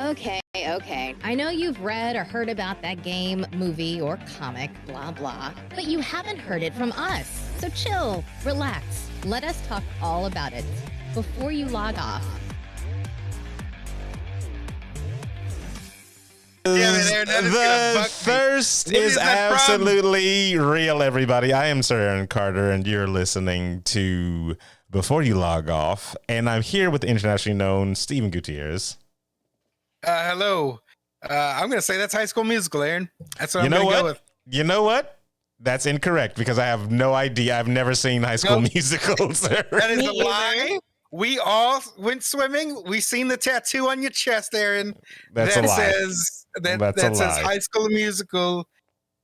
Okay. I know you've read or heard about that game, movie, or comic, blah, blah, but you haven't heard it from us. So chill, relax, let us talk all about it before you log off. The thirst is absolutely real, everybody. I am Sir Aaron Carter, and you're listening to Before You Log Off, and I'm here with the internationally known Steven Gutierrez. Hello. I'm going to say that's High School Musical, Aaron. That's what I'm going to go with. You know what? That's incorrect because I have no idea. I've never seen High School Musical, sir. That is a lie. We all went swimming. We seen the tattoo on your chest, Aaron. That's a lie. That says High School Musical.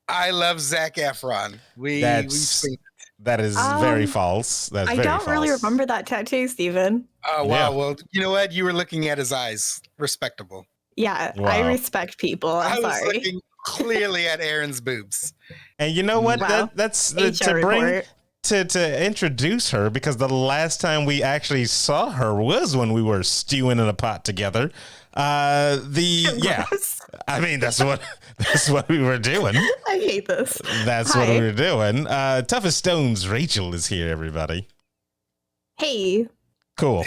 I love Zac Efron. That is very false. I don't really remember that tattoo, Steven. Oh, wow. Yeah. Well, you know what? You were looking at his eyes. Respectable. Yeah, wow. I respect people. I was looking clearly at Aaron's boobs. And you know what? Wow. That's to introduce her, because the last time we actually saw her was when we were stewing in a pot together. I mean, that's what we were doing. I hate this. That's what we were doing. Toughest Stones, Rachel is here, everybody. Hey. Cool.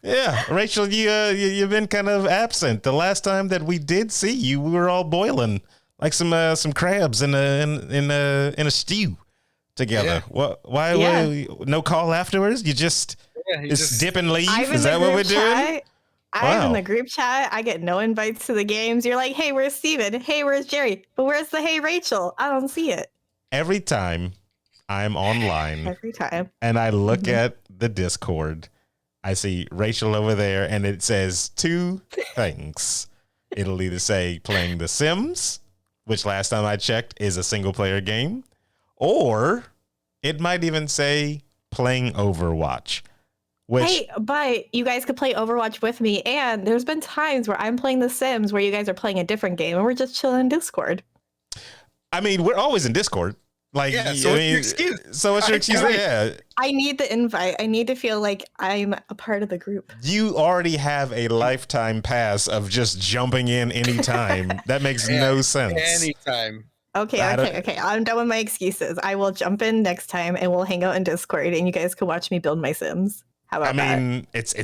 Yeah, Rachel, you've been kind of absent. The last time that we did see you, we were all boiling like some crabs in a stew together. Yeah. Why no call afterwards? You just dip and leave? Is that what we're doing? I'm in the group chat. I get no invites to the games. You're like, hey, where's Steven? Hey, where's Jerry? But where's the hey, Rachel? I don't see it. Every time I'm online, and I look at the Discord, I see Rachel over there, and it says two things. It'll either say playing The Sims, which last time I checked is a single player game, or it might even say playing Overwatch. Hey, but you guys could play Overwatch with me, and there's been times where I'm playing The Sims where you guys are playing a different game, and we're just chilling in Discord. I mean, we're always in Discord. Like, yeah, so what's your excuse? So what's your excuse? Yeah. I need the invite. I need to feel like I'm a part of the group. You already have a lifetime pass of just jumping in anytime. That makes no sense. Anytime. Okay. I'm done with my excuses. I will jump in next time, and we'll hang out in Discord, and you guys can watch me build my Sims. How about that? I mean, it's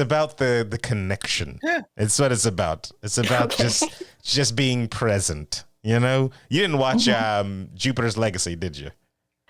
about the connection. Yeah. It's what it's about. It's about just being present. You know, you didn't watch Jupiter's Legacy, did you?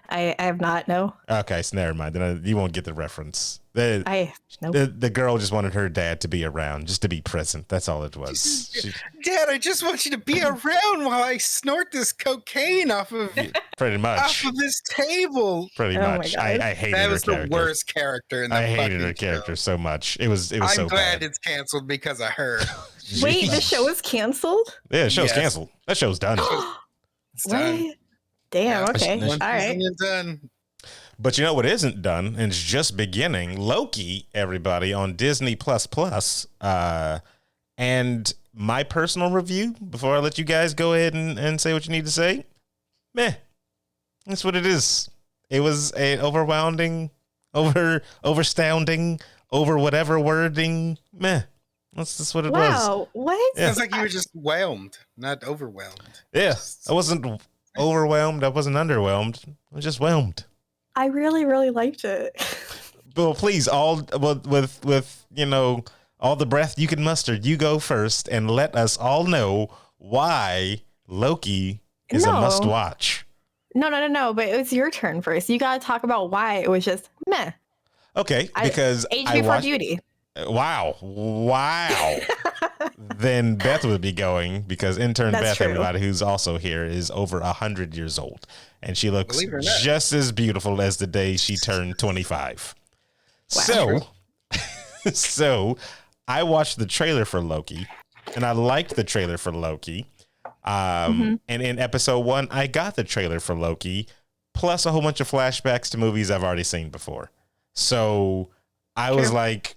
I have not, no. Okay, so never mind. Then you won't get the reference. The girl just wanted her dad to be around, just to be present. That's all it was. Dad, I just want you to be around while I snort this cocaine off of pretty much off of this table. Pretty much. I hated her character. That was the worst character in the fucking show. I hated her character so much. It was so bad. I'm glad it's canceled because of her. Wait, the show is canceled? Yeah, the show's canceled. That show's done. It's done. Damn, okay. All right. Done. But you know what isn't done, and it's just beginning? Loki, everybody, on Disney++. And my personal review, before I let you guys go ahead and say what you need to say, meh. That's what it is. It was a overwhelming, overstounding, over whatever wording, meh. That's what it was. Wow, what? Yeah. Sounds like you were just whelmed, not overwhelmed. Yeah, I wasn't overwhelmed. I wasn't underwhelmed. I was just whelmed. I really, really liked it. Well, please, with you know, all the breath you can muster, you go first and let us all know why Loki is a must watch. No. But it was your turn first. You got to talk about why it was just meh. Okay, because age before beauty. Wow. Then Beth would be going, because intern Beth, everybody who's also here, is over 100 years old, and she looks just as beautiful as the day she turned 25. Wow. So I watched the trailer for Loki, and I liked the trailer for Loki. And in episode 1, I got the trailer for Loki, plus a whole bunch of flashbacks to movies I've already seen before. So I was like,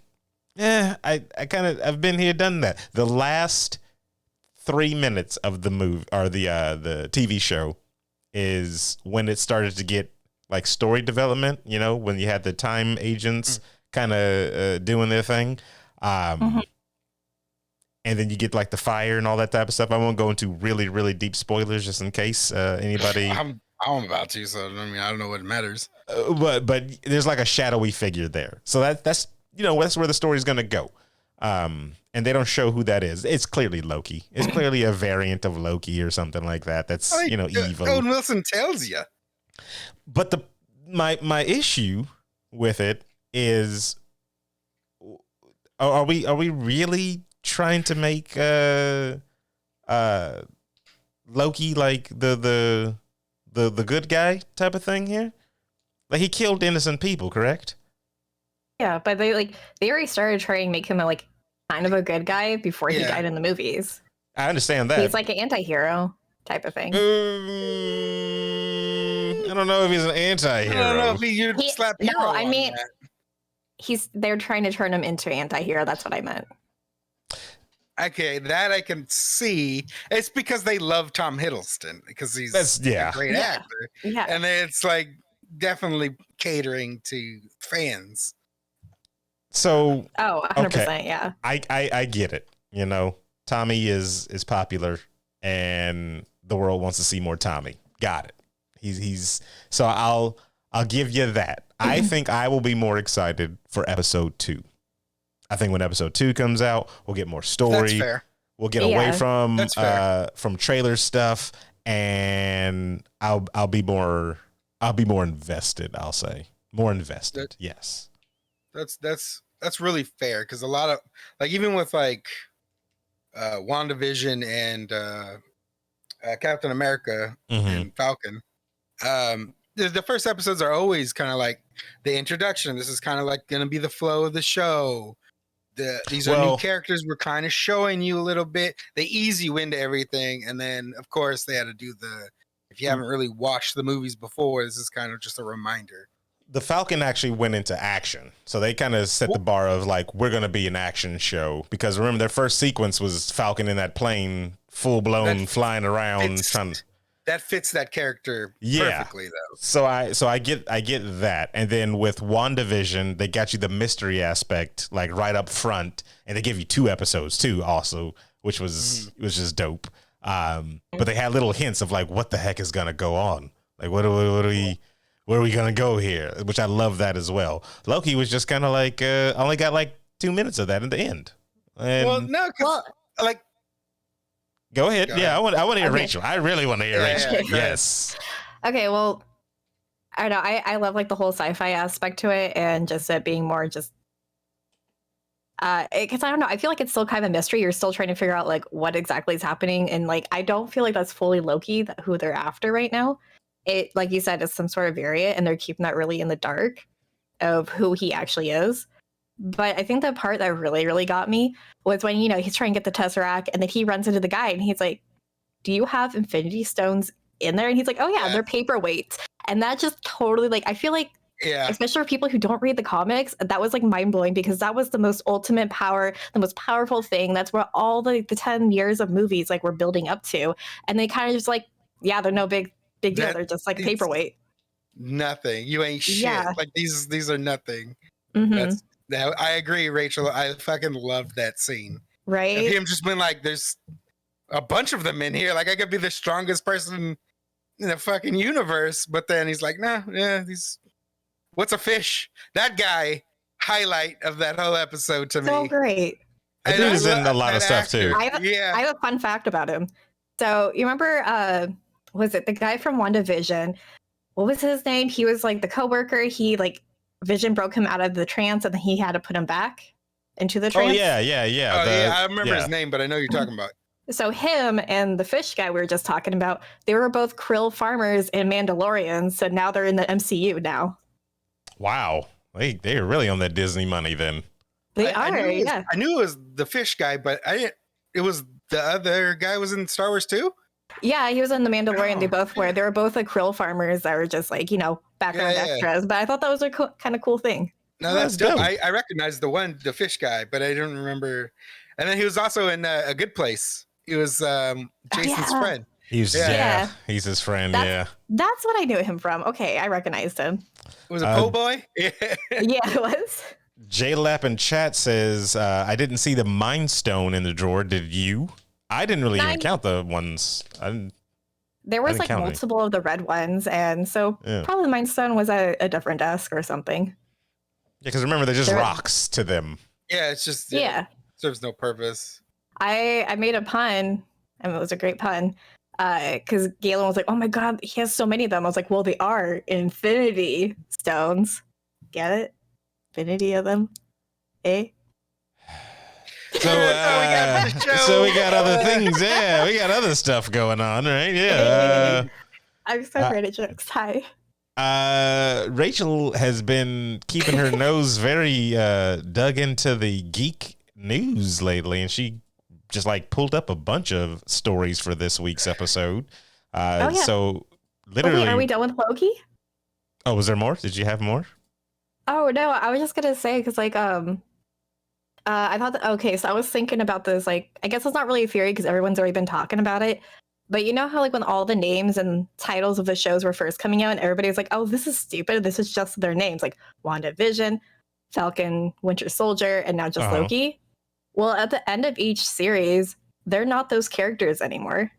yeah, I've been here, done that. The last 3 minutes of the movie, or the TV show, is when it started to get like story development, you know, when you had the time agents kind of doing their thing. And then you get like the fire and all that type of stuff. I won't go into really, really deep spoilers just in case anybody. I'm about to, so I mean, I don't know what matters. But there's like a shadowy figure there, so that's that's where the story's gonna go. And they don't show who that is. It's clearly Loki. It's clearly a variant of Loki or something like that. That's evil. Owen Wilson tells you. But my issue with it is, are we really trying to make Loki like the good guy type of thing here? Like, he killed innocent people, correct? Yeah, but they already started trying to make him a kind of a good guy before he died in the movies. I understand that. He's like an anti-hero type of thing. I don't know if he's an anti-hero. I don't know if you'd slap hero. No, I mean, they're trying to turn him into an anti-hero. That's what I meant. Okay, that I can see. It's because they love Tom Hiddleston because he's a great actor. Yeah, and it's like definitely catering to fans. So 100%, okay. Yeah. I get it. Tommy is popular and the world wants to see more Tommy. Got it. He's so I'll give you that. I think I will be more excited for episode 2. I think when episode 2 comes out, we'll get more story. That's fair. We'll get away from trailer stuff, and I'll be more invested. I'll say more invested. Yes. That's really fair because a lot of even with WandaVision and Captain America and Falcon, the first episodes are always kind of like the introduction. This is kind of like going to be the flow of the show. These are new characters. We're kind of showing you a little bit. They ease you into everything, and then of course they had to do if you haven't really watched the movies before, this is kind of just a reminder. The Falcon actually went into action. So they kind of set the bar of we're going to be an action show, because remember their first sequence was Falcon in that plane, full blown flying around. That fits that character perfectly though. So I get that. And then with WandaVision, they got you the mystery aspect right up front, and they give you 2 episodes too also, which was just dope. But they had little hints of what the heck is going to go on? Where are we going to go here? Which I love that as well. Loki was just kind of only got 2 minutes of that in the end. And go ahead. I want to hear Rachel. I really want to hear Rachel. Yes. Okay, well, I don't know. I love the whole sci-fi aspect to it, and just it being more just because I don't know. I feel like it's still kind of a mystery. You're still trying to figure out what exactly is happening, and I don't feel like that's fully Loki who they're after right now. It, like you said, is some sort of variant, and they're keeping that really in the dark of who he actually is. But I think the part that really, really got me was when, he's trying to get the Tesseract, and then he runs into the guy, and he's like, do you have Infinity Stones in there? And he's like, oh, yeah, they're paperweights. And that just totally, I feel like, especially for people who don't read the comics, that was, mind-blowing, because that was the most ultimate power, the most powerful thing. That's where all the 10 years of movies, were building up to. And they kind of just, they're no big deal. They're just paperweight. Nothing. You ain't shit. Yeah. These are nothing. Mm-hmm. I agree, Rachel. I fucking love that scene. Right. Of him just being there's a bunch of them in here. I could be the strongest person in the fucking universe. But then he's like, nah, what's a fish? That guy, highlight of that whole episode to me. So great. I think he's in a lot of stuff too. I have a fun fact about him. So you remember, was it the guy from WandaVision? What was his name? He was the coworker. He Vision broke him out of the trance, and then he had to put him back into the trance. Oh yeah. I remember his name, but I know you're talking about. So him and the fish guy we were just talking about, they were both krill farmers in Mandalorian. So now they're in the MCU now. Wow, they're really on that Disney money then. They are. I knew it was the fish guy, but it was the other guy was in Star Wars too. Yeah, he was in The Mandalorian. They both were. They were both krill farmers that were just background extras. But I thought that was a kind of cool thing. No, that's dope. I recognized the fish guy, but I don't remember. And then he was also in A Good Place. He was Jason's friend. He's his friend. That's what I knew him from. Okay, I recognized him. Was it Po' Boy? Yeah, it was. J-Lap in chat says, I didn't see the Mind Stone in the drawer. Did you? I didn't really even count the ones. There was like multiple of the red ones, and so probably Mind Stone was at a different desk or something. Yeah, because remember, they're just rocks to them. Yeah, it's just serves no purpose. I made a pun, and it was a great pun, because Galen was like, "Oh my god, he has so many of them." I was like, "Well, they are Infinity Stones. Get it? Infinity of them, eh?" So we got other things. Yeah, we got other stuff going on, right? Yeah. I'm so great at jokes. Hi. Rachel has been keeping her nose very dug into the geek news lately, and she just like pulled up a bunch of stories for this week's episode. So literally, are we done with Loki? Oh, was there more? Did you have more? Oh no, I was just gonna say because like I thought that, so I was thinking about this, like, I guess it's not really a theory because everyone's already been talking about it. But you know how, like, when all the names and titles of the shows were first coming out and everybody's like, oh, this is stupid. This is just their names, like WandaVision, Falcon, Winter Soldier, and now just Loki. Well, at the end of each series, they're not those characters anymore.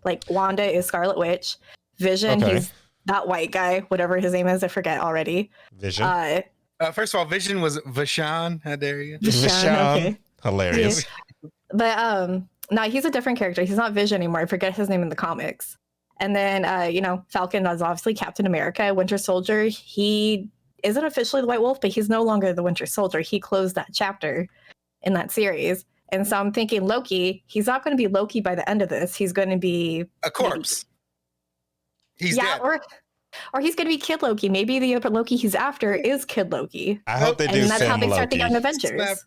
Like, Wanda is Scarlet Witch. Vision, he's that white guy, whatever his name is. I forget already. Vision. First of all, Vision was Vashon. How dare you? Vashon. Okay. Hilarious. Yeah. But no, he's a different character. He's not Vision anymore. I forget his name in the comics. And then, Falcon is obviously Captain America. Winter Soldier, he isn't officially the White Wolf, but he's no longer the Winter Soldier. He closed that chapter in that series. And so I'm thinking Loki, he's not going to be Loki by the end of this. He's going to be a corpse. He's dead. Or he's going to be Kid Loki. Maybe the other Loki he's after is Kid Loki. I hope they do. And that's how they start the Young Avengers.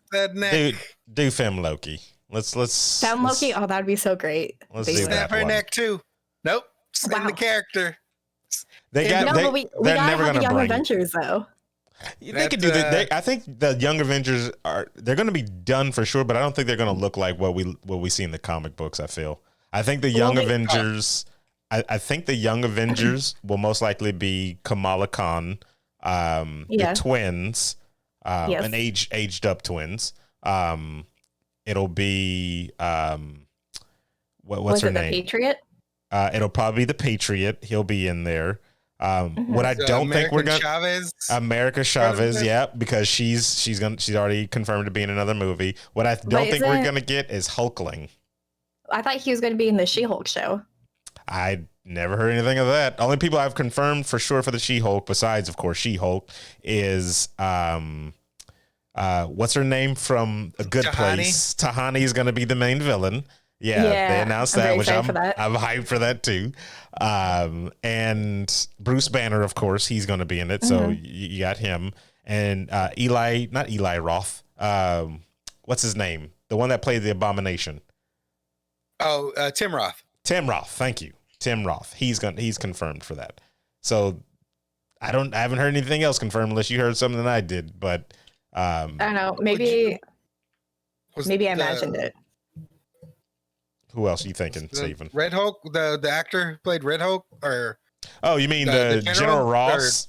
Do Femme Loki. Let's Femme Loki. Oh, that'd be so great. Let's do snap her neck too. Nope. Wow. The character. We got never going to Young Avengers though. They could do that. I think the Young Avengers they're going to be done for sure, but I don't think they're going to look like what we see in the comic books. I think the Young Avengers. I think the Young Avengers will most likely be Kamala Khan, the twins, and aged up twins. It'll be what's her name? The Patriot. It'll probably be the Patriot. He'll be in there. What I don't think we're gonna America Chavez, because she's already confirmed to be in another movie. What I don't think we're gonna get is Hulkling. I thought he was going to be in the She-Hulk show. I never heard anything of that. Only people I've confirmed for sure for the She-Hulk, besides of course She-Hulk, is what's her name from A Good Place? Tahani is going to be the main villain. Yeah, they announced that, which I'm hyped for that too. And Bruce Banner, of course, he's going to be in it. So you got him and not Eli Roth. What's his name? The one that played the Abomination. Oh, Tim Roth. Tim Roth, thank you. Tim Roth. He's confirmed for that. So I haven't heard anything else confirmed unless you heard something that I did, but I don't know. Maybe I imagined it. Who else are you thinking, Stephen? Red Hulk, the actor who played Red Hulk, or you mean the General Ross?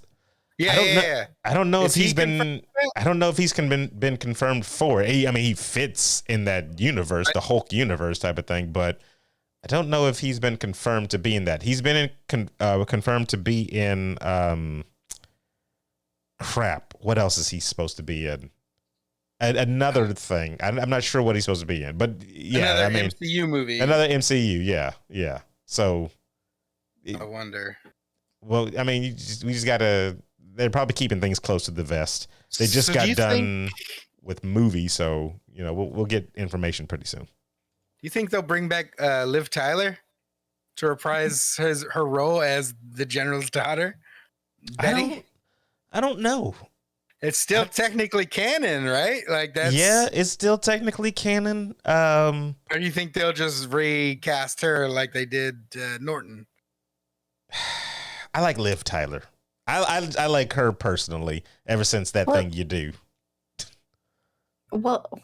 Yeah, I don't know if he's been. I don't know if he's been confirmed for. He fits in that universe, the Hulk universe type of thing, but I don't know if he's been confirmed to be in that. He's been confirmed to be in. Crap. What else is he supposed to be in? Another thing. I'm not sure what he's supposed to be in, but yeah, another MCU movie. Another MCU. Yeah. So I wonder. Well, we just gotta. They're probably keeping things close to the vest. They just got done with movies, so we'll get information pretty soon. Do you think they'll bring back Liv Tyler to reprise her role as the General's daughter, Betty? I don't know. It's still technically canon, right? Like that's it's still technically canon. Or do you think they'll just recast her like they did Norton? I like Liv Tyler. I like her personally. Ever since that thing you do. Well,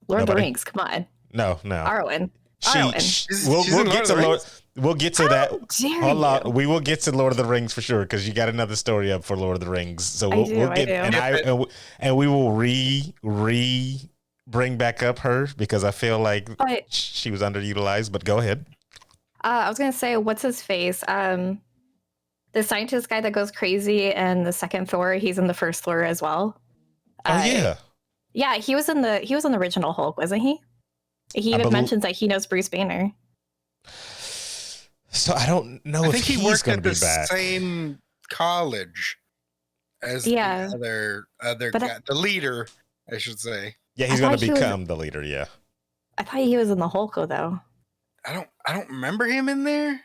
Lord of the Rings. Come on. No. Arwen. We'll get to that. Hold on. We will get to Lord of the Rings for sure because you got another story up for Lord of the Rings. So we'll get and we will bring back up her because I feel like she was underutilized. But go ahead. I was gonna say, what's his face? The scientist guy that goes crazy and the second Thor. He's in the first Thor as well. Yeah, he was in the original Hulk, wasn't he? He even mentions that he knows Bruce Banner. So I don't know if he he's worked going at to be the back. Same college as the other guy, the leader, I should say. Yeah, he's going to become the leader. Yeah, I thought he was in the Hulk though. I don't remember him in there.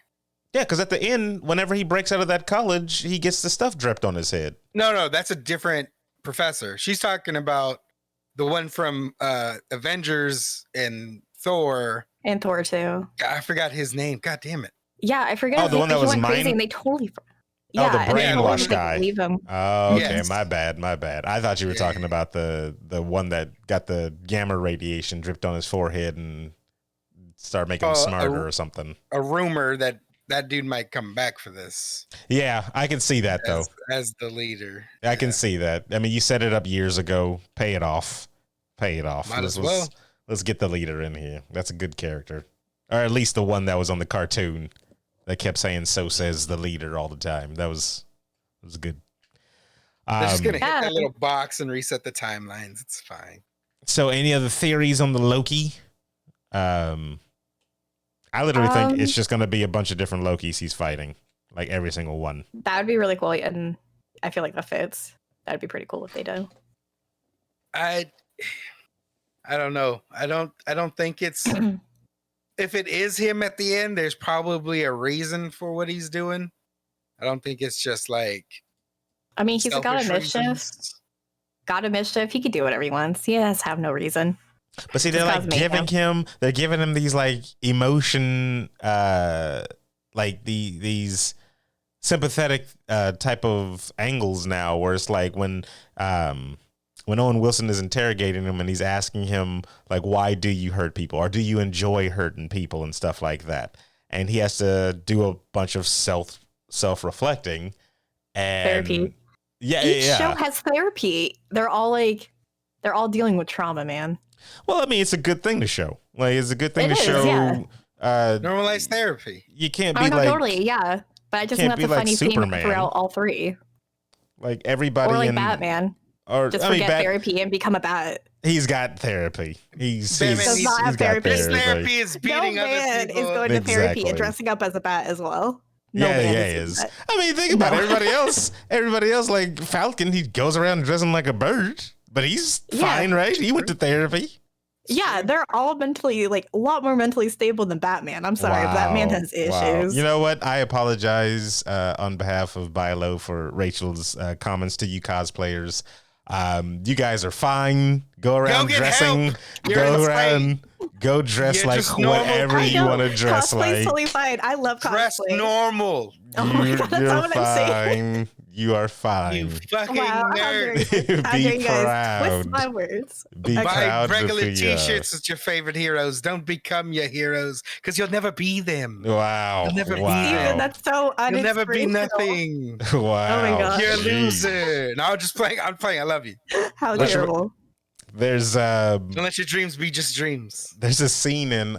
Yeah, because at the end, whenever he breaks out of that college, he gets the stuff dripped on his head. No, that's a different professor. She's talking about the one from Avengers and Thor. And Thor 2. I forgot his name. God damn it. Yeah, I forget. Oh, the one that was crazy and they totally. Yeah, the brainwash guy. Leave him. Oh, okay. Yes. My bad. I thought you were talking about the one that got the gamma radiation dripped on his forehead and started making him smarter or something. A rumor that dude might come back for this. Yeah, I can see that though. As the leader. I can see that. I mean, you set it up years ago. Pay it off. Might as well. Let's get the leader in here. That's a good character. Or at least the one that was on the cartoon that kept saying, "So says the leader" all the time. That was good. They're just going to hit that little box and reset the timelines. It's fine. So any other theories on the Loki? I literally think it's just going to be a bunch of different Lokis he's fighting. Like every single one. That would be really cool. And I feel like that fits. That'd be pretty cool if they do. I don't know. I don't think it's... If it is him at the end, there's probably a reason for what he's doing. I don't think it's just like... I mean, he's a god of mischief. God of mischief. He could do whatever he wants. He has have no reason. But see, they're like giving him these like emotion, like these sympathetic type of angles now, where it's like when Owen Wilson is interrogating him and he's asking him like, why do you hurt people, or do you enjoy hurting people and stuff like that, and he has to do a bunch of self-reflecting and therapy. Each show has therapy. They're all dealing with trauma, man. Well, I mean, it's a good thing to show. Like, it's a good thing to show. Yeah. Normalize therapy. You can't be like totally, yeah. But I just think that's a funny theme throughout all three. Like everybody, or like Batman. Or just forget therapy and become a bat. He's got therapy. He's not have therapy. His therapy is beating other people. Is going to therapy and dressing up as a bat as well. He is. I mean, think about everybody else. Everybody else, like Falcon, he goes around dressing like a bird, but he's fine, right? He went to therapy. Yeah, they're all mentally, like, a lot more mentally stable than Batman. I'm sorry, Batman has issues. Wow. You know what? I apologize on behalf of BYLO for Rachel's comments to you cosplayers. You guys are fine. Go around dressing. Go dress like whatever you want to dress like. Cosplay's totally fine. I love cosplay. Dress normal. Oh my God, that's not what I'm saying. You are fine. You fucking nerd. Be proud. Twist my words. Be proud. Buy regular t-shirts with your favorite heroes. Don't become your heroes because you'll never be them. Wow. You'll never be them. That's so uninspirational. You'll never be nothing. Wow. Oh my God. You're a loser. No, I'm just playing. I'm playing. I love you. How terrible. There's don't let your dreams be just dreams. There's a scene in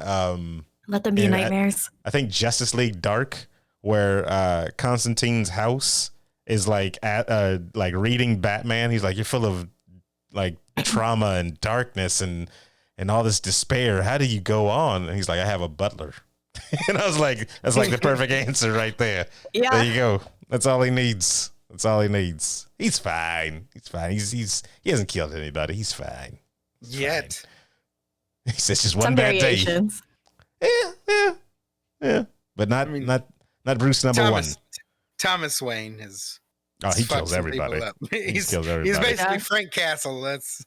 let them be nightmares. I think Justice League Dark where Constantine's house is like like reading Batman. He's like, you're full of like trauma and darkness and all this despair. How do you go on? And he's like, I have a butler. And I was like, that's like the perfect answer right there. Yeah. There you go. That's all he needs. That's all he needs. He's fine. He's fine. He hasn't killed anybody. He's fine. Yet. Fine. He says just one bad day. Yeah. But not Bruce number one. Thomas Wayne has. Oh, he kills everybody. He kills everybody. He's basically Frank Castle. That's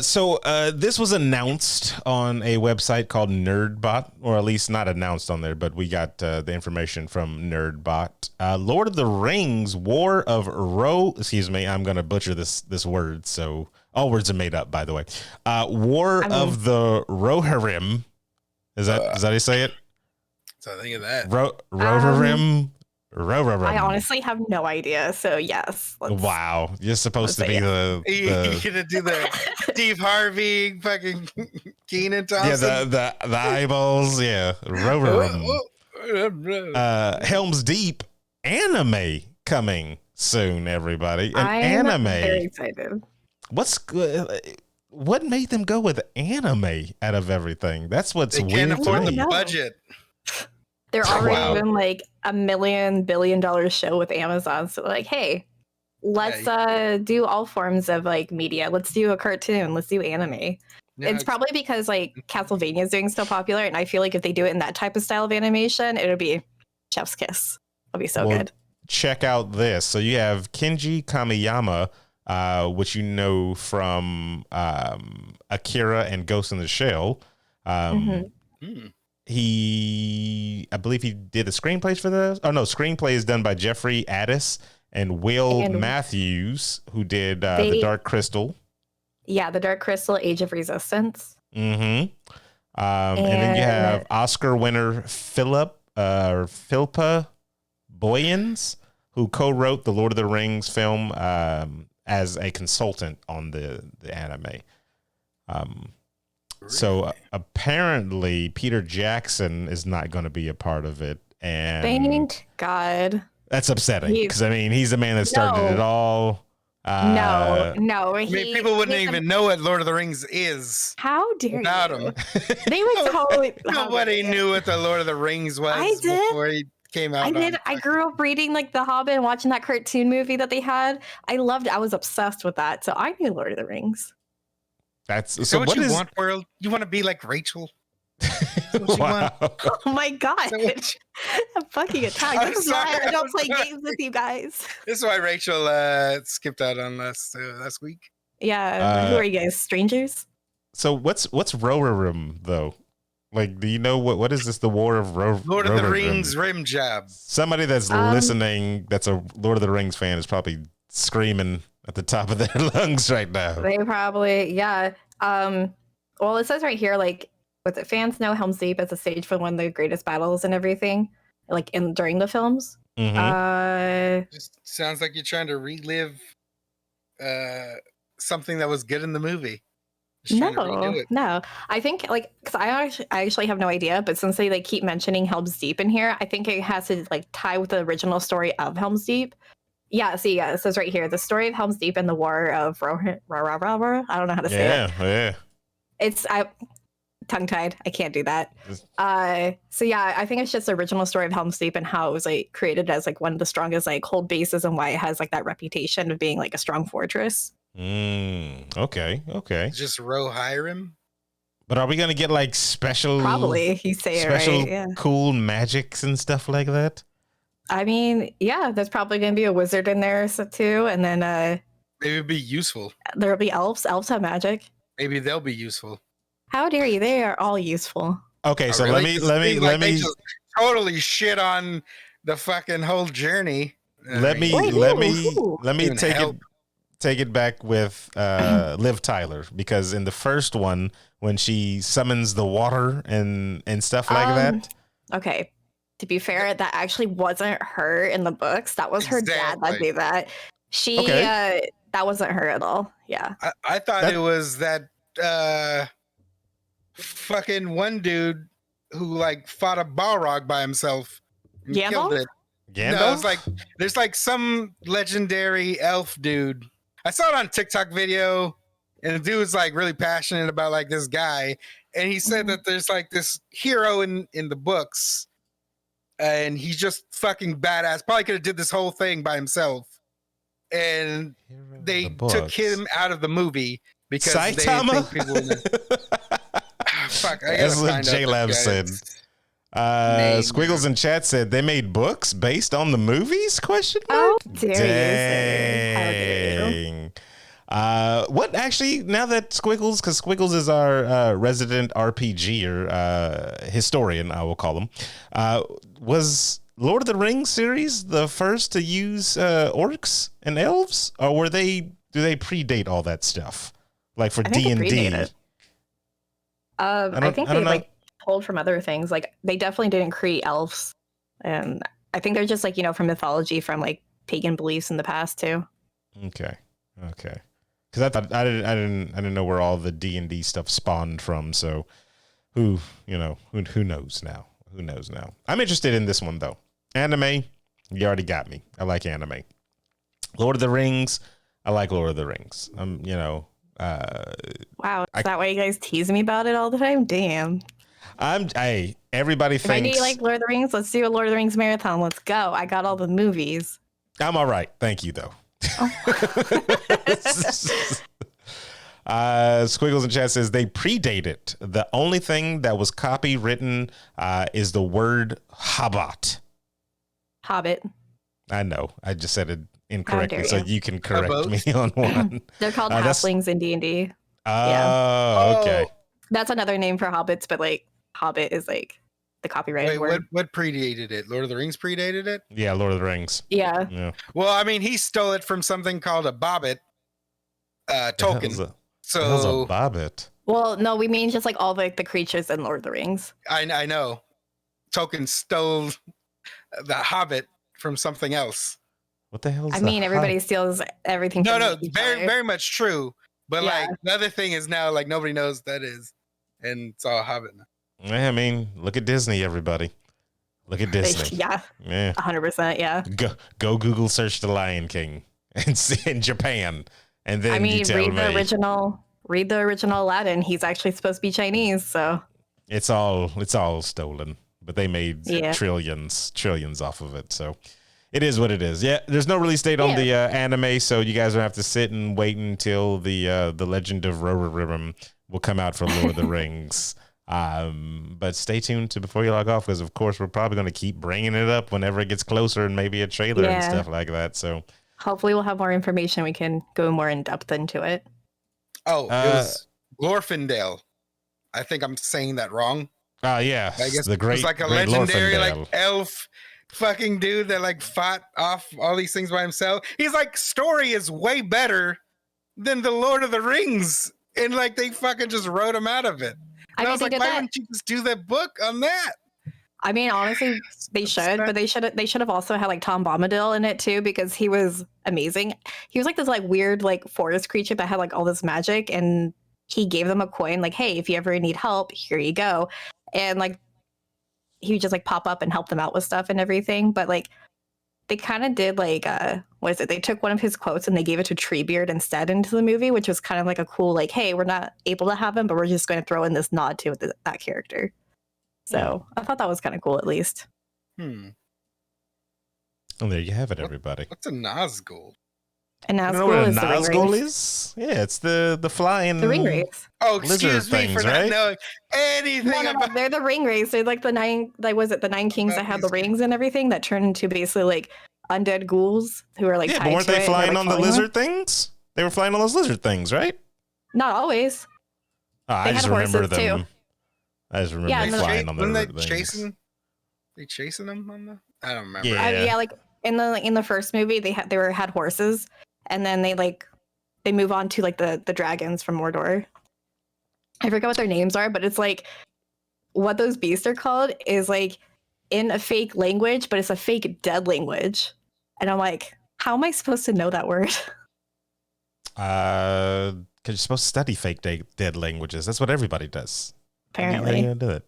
So this was announced on a website called NerdBot, or at least not announced on there, but we got the information from NerdBot. Lord of the Rings, War of excuse me, I'm going to butcher this word, so all words are made up, by the way. War of the Rohirrim. Is that how you say it? So I think of that. Rohirrim. I honestly have no idea. So yes. Wow, you're supposed to be the you're gonna do the Steve Harvey fucking Keenan Thompson. Yeah, the eyeballs. Yeah, Rohirrim. Helm's Deep anime coming soon. Everybody, I'm very excited. What made them go with anime out of everything? That's what's they weird. Can't afford the budget. They're already doing like $1 billion show with Amazon. So like, hey, let's do all forms of like media. Let's do a cartoon. Let's do anime. Yeah, it's probably because like Castlevania is doing so popular, and I feel like if they do it in that type of style of animation, it'll be chef's kiss. It'll be so good. Check out this. So you have Kenji Kamiyama, which you know from Akira and Ghost in the Shell. I believe he did the screenplays for this. Oh no, screenplay is done by Jeffrey Addis and Will Matthews, who did The Dark Crystal. Yeah, The Dark Crystal, Age of Resistance. And then you have Oscar winner Philippa Boyens, who co-wrote the Lord of the Rings film as a consultant on the anime. So apparently Peter Jackson is not going to be a part of it, and thank God. That's upsetting because I mean he's the man that started it all. No. I mean, people wouldn't even know what Lord of the Rings is. How dare without you? Him. They would totally. Nobody knew what the Lord of the Rings was before he came out. I did. I grew up reading like The Hobbit and watching that cartoon movie that they had. I loved it. I was obsessed with that. So I knew Lord of the Rings. That's so. What you want, world? You want to be like Rachel? Wow. Oh my God! I'm fucking attacked. This is why I don't play games with you guys. This is why Rachel skipped out on last week. Yeah, who are you guys? Strangers? So what's Rohirrim though? Like, do you know what is this? The War of Lord of the Rings rim job. Somebody that's listening, that's a Lord of the Rings fan, is probably screaming at the top of their lungs right now. They probably, yeah. Well, it says right here, like, fans know Helm's Deep as a stage for one of the greatest battles and everything, like during the films. Just sounds like you're trying to relive something that was good in the movie. No. I think like because I actually have no idea, but since they like keep mentioning Helm's Deep in here, I think it has to like tie with the original story of Helm's Deep. Yeah, see, it says right here, the story of Helm's Deep and the War of I don't know how to say it. Yeah. It's tongue-tied. I can't do that. So yeah, I think it's just the original story of Helm's Deep and how it was like created as like one of the strongest like hold bases and why it has like that reputation of being like a strong fortress. Okay. Just Rohirrim. But are we gonna get like special? Probably, you say special, it right. Yeah. Cool magics and stuff like that. I mean, yeah, there's probably gonna be a wizard in there too, and then maybe it'd be useful. There'll be elves. Elves have magic. Maybe they'll be useful. How dare you? They are all useful. Okay, so really? let me just totally shit on the fucking whole journey. Let me take it back with Liv Tyler, because in the first one when she summons the water and stuff like that. Okay. To be fair, that actually wasn't her in the books. That was her dad that did that. That wasn't her at all. Yeah. I thought it was that fucking one dude who like fought a Balrog by himself and killed it. Gandalf? No, it's like there's like some legendary elf dude. I saw it on TikTok video, and the dude was like really passionate about like this guy, and he said that there's like this hero in the books, and he's just fucking badass. Probably could have did this whole thing by himself, and they took him out of the movie because Saitama? they think people fuck, that's what J-Lab said. Squiggles in chat said they made books based on the movies? Question mark? How dare you? What actually, now that Squiggles, because Squiggles is our resident RPG or historian, I will call him, was Lord of the Rings series the first to use orcs and elves, or do they predate all that stuff? Like for D&D? I think they like pulled from other things. Like they definitely didn't create elves, and I think they're just like from mythology, from like pagan beliefs in the past too. Okay. Because I thought I didn't know where all the D&D stuff spawned from. So who knows now? Who knows now? I'm interested in this one though. Anime, you already got me. I like anime. Lord of the Rings, I like Lord of the Rings. Wow, is that why you guys tease me about it all the time? Damn. Everybody thinks. If I need like Lord of the Rings, let's do a Lord of the Rings marathon. Let's go. I got all the movies. I'm all right. Thank you though. Squiggles in chat says they predate it. The only thing that was copywritten is the word Hobbit. I know. I just said it incorrectly, so you can correct me on one. They're called halflings in D&D. Oh, okay. That's another name for hobbits, but like Hobbit is like the copyrighted word. What predated it? Lord of the Rings predated it? Yeah, Lord of the Rings. Yeah. Well, I mean, he stole it from something called a bobbit. Tolkien. The hell's a bobbit? Well, no, we mean just like all the creatures in Lord of the Rings. I know. Tolkien stole the Hobbit from something else. What the hell is everybody steals everything. No, very, very much true. But like the other thing is now like nobody knows what that is. And it's all Hobbit now. I mean, look at Disney, everybody. Look at Disney. Yeah. 100%. Yeah. Go Google search The Lion King and see in Japan, and then you tell read the original Aladdin. He's actually supposed to be Chinese, so it's all stolen. But they made trillions off of it, so it is what it is. Yeah, there's no release date on the anime, so you guys will have to sit and wait until the Legend of Rorarim will come out for Lord of the Rings. But stay tuned to before you log off, because of course we're probably going to keep bringing it up whenever it gets closer, and maybe a trailer and stuff like that. So hopefully we'll have more information. We can go more in depth into it. Oh, it was Glorfindel. I think I'm saying that wrong. Yeah. I guess it was like a legendary like elf fucking dude that like fought off all these things by himself. He's like, story is way better than the Lord of the Rings, and like they fucking just wrote him out of it. And I was like, why wouldn't you just do that book on that? I mean, honestly, they should, but they should have also had like Tom Bombadil in it too, because he was amazing. He was like this like weird like forest creature that had like all this magic, and he gave them a coin like, hey, if you ever need help, here you go. And like he would just like pop up and help them out with stuff and everything. But like they kind of did like what is it? They took one of his quotes and they gave it to Treebeard instead into the movie, which was kind of like a cool like, hey, we're not able to have him, but we're just going to throw in this nod to that character. So I thought that was kind of cool, at least. And there you have it, everybody. What's a Nazgul? And Nazgul is Nazgul is? Yeah, it's the flying the ring wraiths. Oh, excuse me for not knowing anything about. They're the ring wraiths. They're like the nine. Like was it the 9 kings that had the rings and everything that turned into basically like undead ghouls who are like. Yeah, but weren't they flying on the lizard things? They were flying on those lizard things, right? Not always. I just remember them. Too. I just remember flying on the lizard things. They chasing them on the. I don't remember. Yeah, like in the first movie, they had horses. And then they move on to like the dragons from Mordor. I forget what their names are, but it's like what those beasts are called is like in a fake language, but it's a fake dead language. And I'm like, how am I supposed to know that word? Because you're supposed to study fake dead languages. That's what everybody does. Apparently. You do it.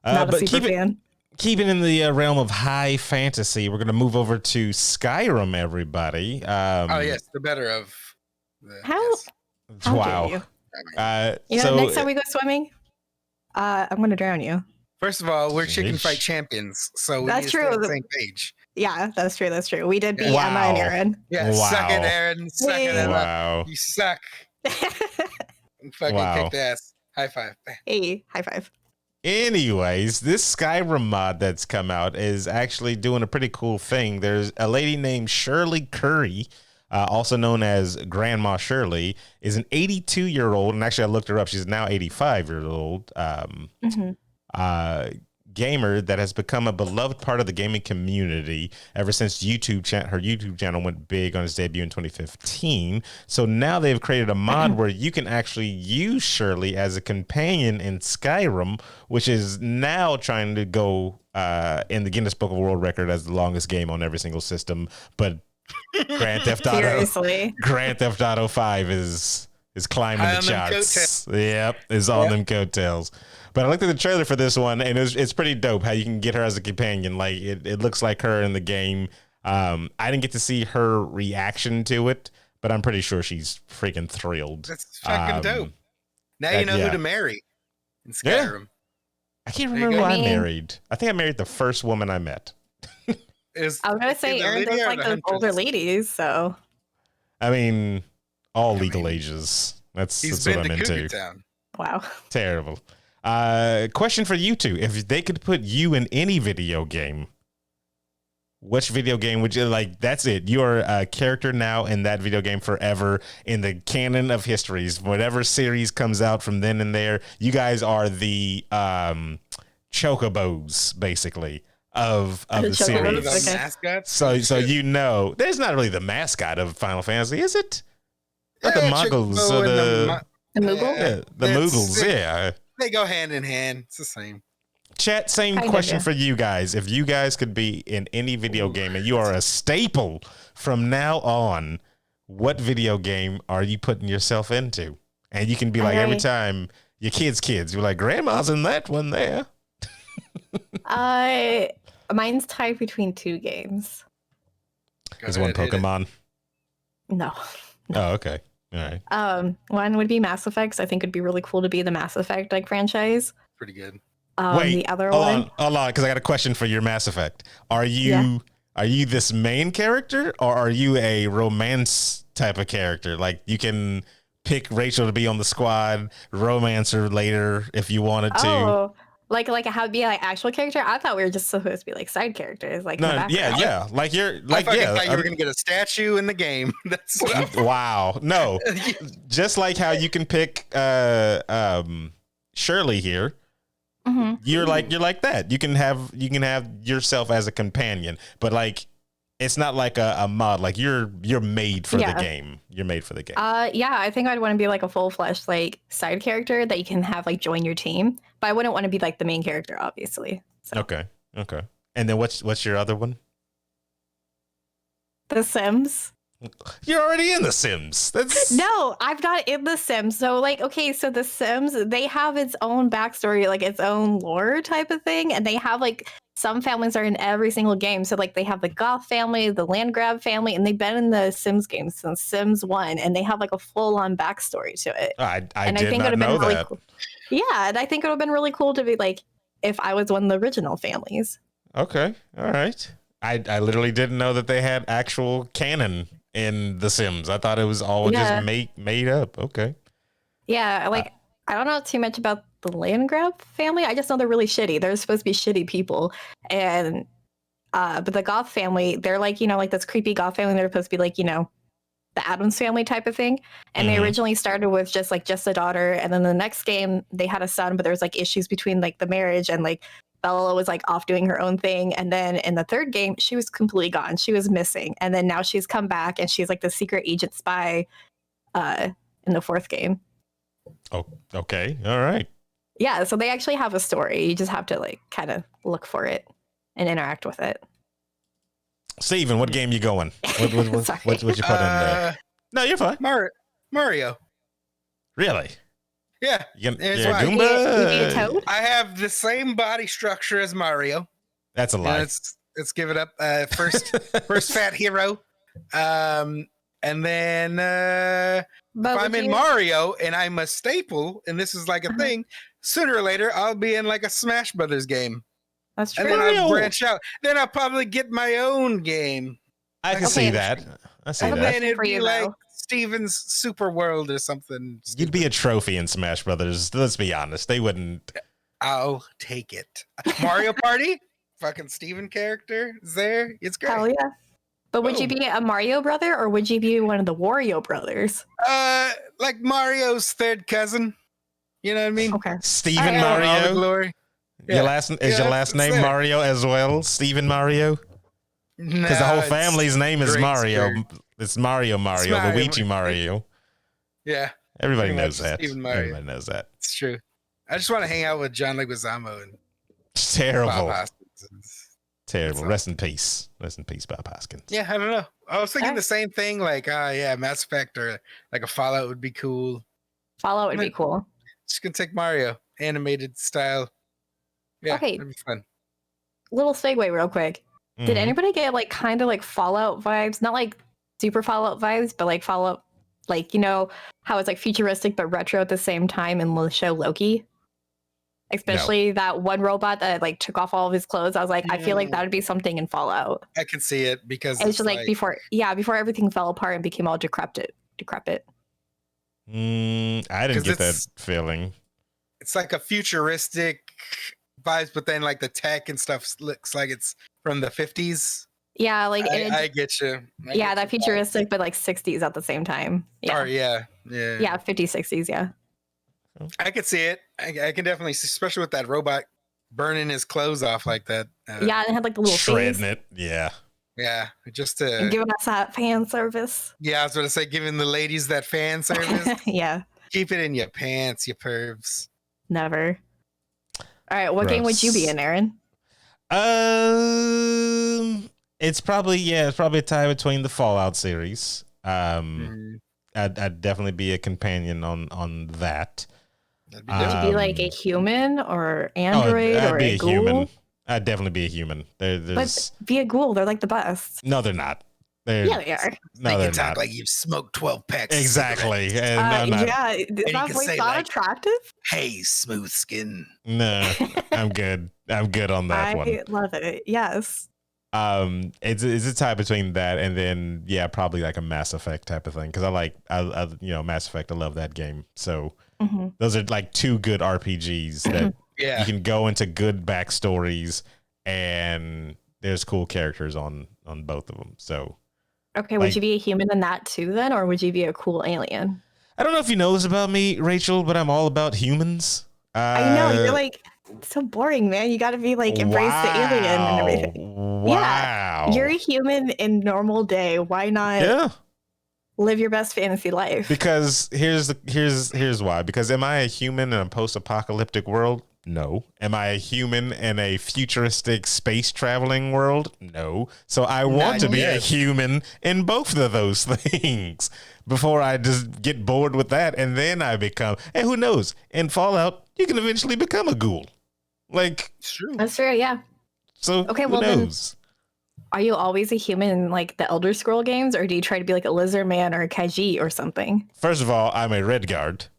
Not a super fan. Keeping in the realm of high fantasy, we're going to move over to Skyrim, everybody. Yes, the better of. Wow. Next time we go swimming, I'm going to drown you. First of all, we're chicken fight champions, so we need to stay on the same page. Yeah, that's true. We did beat Emma and Aaron. Yeah, suck it, Aaron. Suck it, Emma. You suck. Fucking kicked ass. High five. Hey, high five. Anyways, this Skyrim mod that's come out is actually doing a pretty cool thing. There's a lady named Shirley Curry also known as Grandma Shirley, is an 82-year-old, and actually I looked her up. She's now 85 years old. Gamer that has become a beloved part of the gaming community ever since her YouTube channel went big on its debut in 2015. So now they've created a mod where you can actually use Shirley as a companion in Skyrim, which is now trying to go in the Guinness Book of World Record as the longest game on every single system. But Grand Theft Auto 5 is climbing the charts. Yep, is on them coattails. But I looked at the trailer for this one, and it's pretty dope how you can get her as a companion. Like, it looks like her in the game. I didn't get to see her reaction to it, but I'm pretty sure she's freaking thrilled. That's fucking dope. Now you know who to marry in Skyrim. Yeah. I can't remember who I married. I think I married the first woman I met. I was going to say, Aaron does like those older ladies, so. I mean, all legal ages. That's what I'm into. Town. Wow. Terrible. Question for you two. If they could put you in any video game, which video game would you like? That's it. You're a character now in that video game forever in the canon of histories. Whatever series comes out from then and there, you guys are the chocobos, basically, of the series. The mascots? So you know, there's not really the mascot of Final Fantasy, is it? Not the Muggles. The Moogle? Yeah, the Moogles, yeah. They go hand in hand. It's the same. Chat, same question for you guys. If you guys could be in any video game and you are a staple from now on, what video game are you putting yourself into? And you can be like, every time your kids, you're like, Grandma's in that one there. Mine's tied between two games. Is one Pokemon? No. Oh, okay. All right. One would be Mass Effect. I think it'd be really cool to be the Mass Effect like franchise. Pretty good. Wait, the other one. Hold on, because I got a question for your Mass Effect. Are you this main character, or are you a romance type of character? Like, you can pick Rachel to be on the squad, romance her later if you wanted to. Oh, like how to be like actual character? I thought we were just supposed to be like side characters. Like, no, yeah. Like you're like I thought you were gonna get a statue in the game. That's wow. No, just like how you can pick Shirley here. Mm-hmm. You're like that. You can have yourself as a companion, but like it's not like a mod. Like you're made for the game. You're made for the game. Yeah, I think I'd want to be like a full-fledged like side character that you can have like join your team, but I wouldn't want to be like the main character, obviously. So. Okay. And then what's your other one? The Sims. You're already in The Sims. No, I'm not in The Sims. So like, okay, so The Sims, they have its own backstory, like its own lore type of thing, and they have like some families are in every single game. So like they have the Goth family, the Land Grab family, and they've been in the Sims games since Sims 1, and they have like a full-on backstory to it. I did not know that. Cool. Yeah, and I think it would have been really cool to be like if I was one of the original families. Okay, all right. I literally didn't know that they had actual canon in The Sims. I thought it was all just made up. Okay. Yeah, like I don't know too much about the Land Grab family. I just know they're really shitty. They're supposed to be shitty people. And but the Goth family, they're like, like this creepy Goth family. They're supposed to be like, the Addams family type of thing. And they originally started with just a daughter. And then the next game they had a son, but there was like issues between like the marriage, and like Bella was like off doing her own thing. And then in the third game, she was completely gone. She was missing. And then now she's come back and she's like the secret agent spy in the fourth game. Oh, okay. All right. Yeah. So they actually have a story. You just have to like kind of look for it and interact with it. Steven, what game you going? What you put in there? No, you're fine. Mario. Really? Yeah. You're Goomba? I have the same body structure as Mario. That's a lie. Let's give it up. First fat hero. And then if I'm in Mario and I'm a staple, and this is like a thing, sooner or later I'll be in like a Smash Brothers game. That's true. And then I'll branch out. Then I'll probably get my own game. I can see that. I see that. Then it'd be like Steven's Super World or something. You'd be a trophy in Smash Brothers. Let's be honest. They wouldn't. I'll take it. Mario Party? Fucking Steven character is there. It's great. Hell yeah. But would you be a Mario brother or would you be one of the Wario brothers? Like Mario's third cousin. You know what I mean? Okay. Steven Mario. All the glory. Yeah. Your last name Mario as well? Steven Mario? Because the whole family's name is Mario. It's Mario, Luigi Mario. Yeah. Everybody knows that. Everybody knows that. It's true. I just want to hang out with John Leguizamo and terrible. Bob Hoskins. Terrible. Rest in peace. Rest in peace, Bob Hoskins. Yeah, I don't know. I was thinking the same thing. Like, Mass Effect or like a Fallout would be cool. Fallout would be cool. Just gonna take Mario animated style. Yeah, okay. That'd be fun. Little segue, real quick. Mm-hmm. Did anybody get like kind of like Fallout vibes? Not like super Fallout vibes, but like Fallout, like, you know how it's like futuristic but retro at the same time in the show Loki. Especially that one robot that like took off all of his clothes. I was like, I feel like that would be something in Fallout. I can see it because it's just like before everything fell apart and became all decrepit. I didn't get that feeling. It's like a futuristic vibes, but then like the tech and stuff looks like it's from the 50s. Yeah, like I get you. That futuristic, but like 60s at the same time. Yeah. Or yeah, 50s, 60s. Yeah. I could see it. I can definitely see, especially with that robot burning his clothes off like that. Yeah, and it had like the little shredding face. It. Yeah. Yeah, just to and giving us that fan service. Yeah, I was going to say, giving the ladies that fan service. Yeah. Keep it in your pants, you pervs. Never. All right, what game would you be in, Aaron? It's probably a tie between the Fallout series. I'd definitely be a companion on that. Would you be like a human or android or a ghoul? Human. I'd definitely be a human. But be a ghoul. They're like the best. No, they're not. Yeah, they are. No, they're not. Like you've smoked 12 packs. Exactly. Yeah, is that not attractive? Hey, smooth skin. No, I'm good. I'm good on that one. I love it. Yes. It's a tie between that and then probably like a Mass Effect type of thing because I Mass Effect. I love that game. So those are like two good RPGs that you can go into good backstories and there's cool characters on both of them. So okay, would you be a human in that too then, or would you be a cool alien? I don't know if you know this about me, Rachel, but I'm all about humans. I know you're like. So boring, man. You got to be like embrace the alien and everything. Wow. Yeah, you're a human in normal day. Why not live your best fantasy life? Because here's why. Because am I a human in a post-apocalyptic world? No. Am I a human in a futuristic space traveling world? No. So I want to be a human in both of those things before I just get bored with that and then I become. And who knows? In Fallout, you can eventually become a ghoul. Like, it's true. That's true, yeah. So okay, who knows? Then, are you always a human in like the Elder Scroll games, or do you try to be like a lizard man or a Khajiit or something? First of all, I'm a Redguard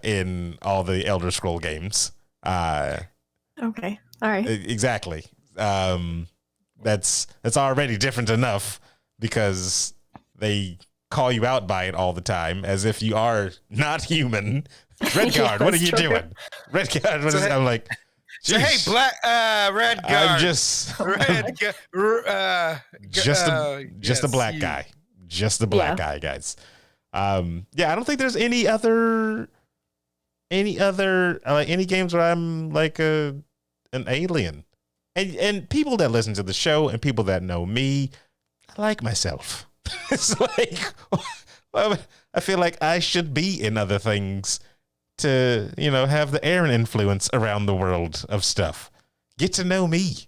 in all the Elder Scroll games. Okay, all right. Exactly. That's already different enough because they call you out by it all the time as if you are not human. Redguard, what are you doing? Redguard, I'm like. So, hey, Red Guard. I'm just just a black guy. Just a black guy, guys. I don't think there's any games where I'm like an alien. And people that listen to the show and people that know me, I like myself. It's like I feel like I should be in other things to, have the Aaron influence around the world of stuff. Get to know me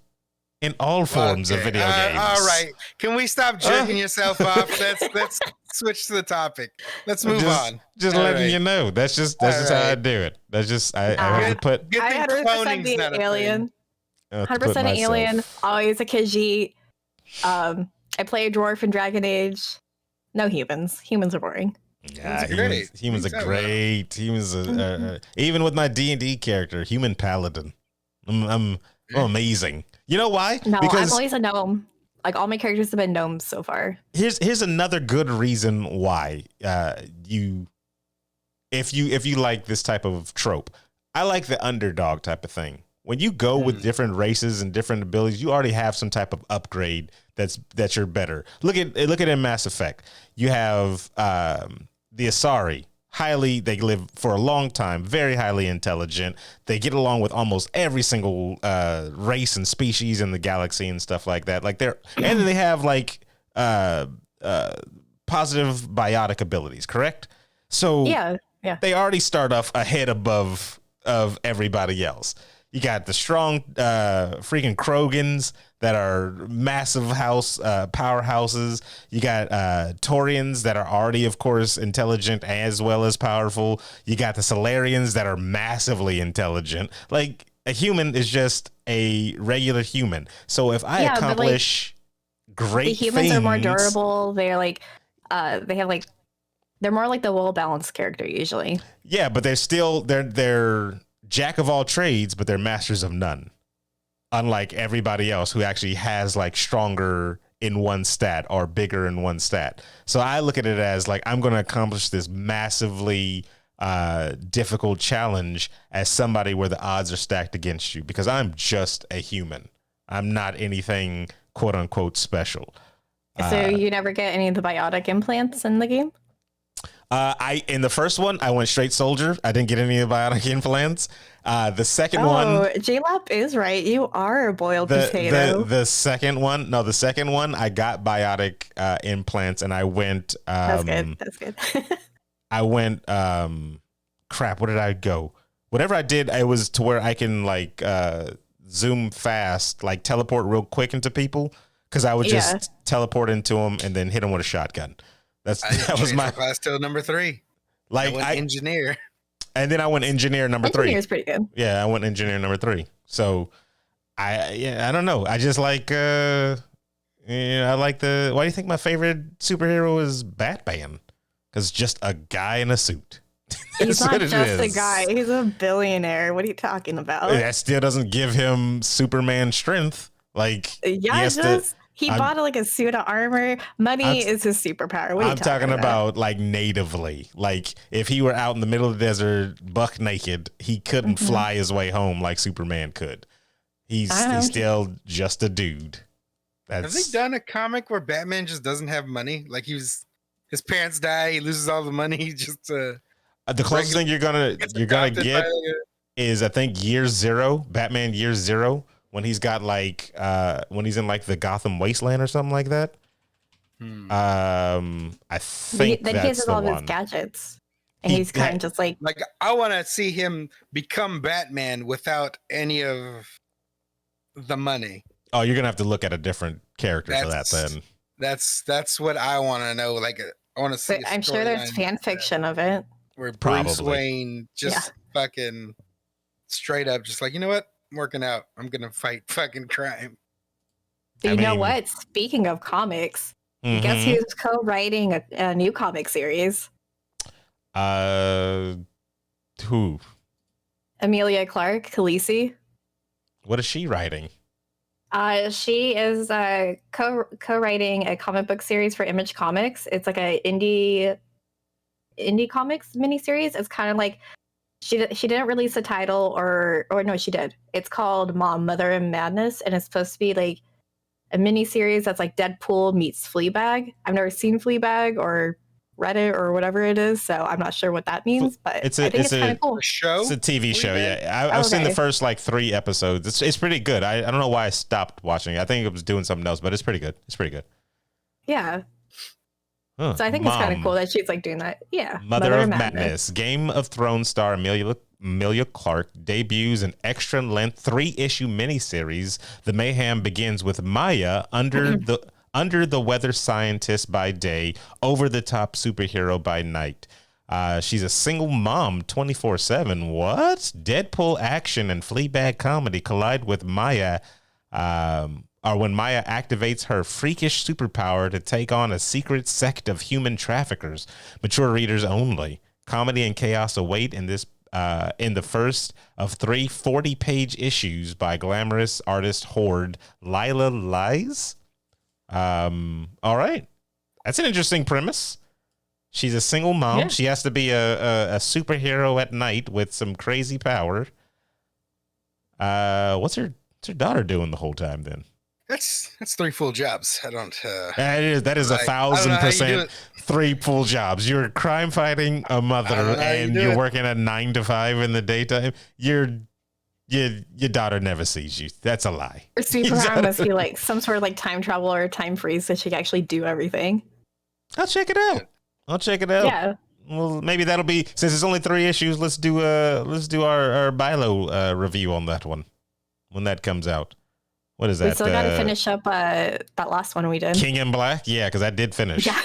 in all forms of video games. All right. Can we stop jerking yourself off? Let's switch to the topic. Let's move on. Just all letting you know. That's just how I do it. That's just I have to put. I 100% be an alien. 100% an alien. Always a Khajiit. I play a dwarf in Dragon Age. No humans. Humans are boring. Yeah, humans are great. Humans are even with my D&D character, human paladin. I'm amazing. You know why? No, because I'm always a gnome. Like all my characters have been gnomes so far. Here's another good reason why if you like this type of trope. I like the underdog type of thing. When you go with different races and different abilities, you already have some type of upgrade that you're better. Look at in Mass Effect. You have the Asari. They live for a long time, very highly intelligent. They get along with almost every single race and species in the galaxy and stuff like that. Like and they have like positive biotic abilities, correct? So yeah. They already start off ahead of everybody else. You got the strong freaking Krogans that are massive powerhouses. You got Taurians that are already, of course, intelligent as well as powerful. You got the Solarians that are massively intelligent. Like, a human is just a regular human. So if I accomplish great the humans things, are more durable. They're like they're more like the well-balanced character usually. Yeah, but they're jack of all trades, but they're masters of none. Unlike everybody else who actually has like stronger in one stat or bigger in one stat. So I look at it as like, I'm going to accomplish this massively difficult challenge as somebody where the odds are stacked against you, because I'm just a human. I'm not anything quote unquote special. So you never get any of the biotic implants in the game? In the first one, I went straight soldier. I didn't get any of the biotic implants. The second one, J-Lap is right. You are a boiled potato. The second one, I got biotic implants, and I went. That's good. I went. Crap. Where did I go? Whatever I did, it was to where I can like zoom fast, like teleport real quick into people, because I would just teleport into them and then hit them with a shotgun. That was my class till number 3. Like I went engineer, and then I went engineer number 3. Engineer is pretty good. Yeah, I went engineer number 3. So I don't know. I just like I like the. Why do you think my favorite superhero is Batman? Because just a guy in a suit. He's not just a guy. He's a billionaire. What are you talking about? That still doesn't give him Superman strength. Like, he bought like a suit of armor. Money is his superpower. What are you talking about? Like natively. Like if he were out in the middle of the desert, buck naked, he couldn't fly his way home like Superman could. He's still just a dude. Have they done a comic where Batman just doesn't have money? Like his parents die, he loses all the money. He just the closest thing you're gonna get is, I think, Year Zero, Batman Year Zero. When he's got like when he's in like the Gotham wasteland or something like that. I think then he has all of his gadgets, and he's kind of just like I want to see him become Batman without any of the money. Oh, you're gonna have to look at a different character for that. Then that's what I want to know. Like I want to see. I'm sure there's fan fiction of it where Bruce Wayne just fucking straight up, just like, you know what? I'm working out. I'm gonna fight fucking crime. But you know what? Speaking of comics, guess who's co-writing a new comic series? Who? Emilia Clarke, Khaleesi. What is she writing? She is co-writing a comic book series for Image Comics. It's like a indie comics miniseries. It's kind of like. She didn't release a title or no, she did. It's called Mother and Madness, and it's supposed to be like a mini series that's like Deadpool meets Fleabag. I've never seen Fleabag or read it or whatever it is, so I'm not sure what that means. But I think it's kind of cool. Show? It's a TV show. Yeah, I've seen the first like 3 episodes. It's pretty good. I don't know why I stopped watching it. I think it was doing something else, but it's pretty good. Yeah. Huh. So I think it's kind of cool that she's like doing that. Yeah. Mother of Madness. Game of Thrones star Emilia Clarke debuts an extra-length 3-issue miniseries. The mayhem begins with Maya, under the weather scientist by day, over-the-top superhero by night. She's a single mom 24/7. What? Deadpool action and Fleabag comedy collide with Maya. Or when Maya activates her freakish superpower to take on a secret sect of human traffickers. Mature readers only. Comedy and chaos await in the first of 3 40-page issues by glamorous artist horde Lila Lies. All right. That's an interesting premise. She's a single mom. Yeah. She has to be a superhero at night with some crazy power. What's her daughter doing the whole time then? That's 3 full jobs. I don't. That is 1,000% 3 full jobs. You're crime fighting a mother, and you're working a 9 to 5 in the daytime. Your daughter never sees you. That's a lie. Her superpower must be like some sort of like time travel or time freeze, so she can actually do everything. I'll check it out. Yeah. Well, maybe that'll be, since it's only 3 issues. Let's do our BYLO review on that one when that comes out. What is that? We still got to finish up that last one we did. King in Black? Yeah, because I did finish. Yeah.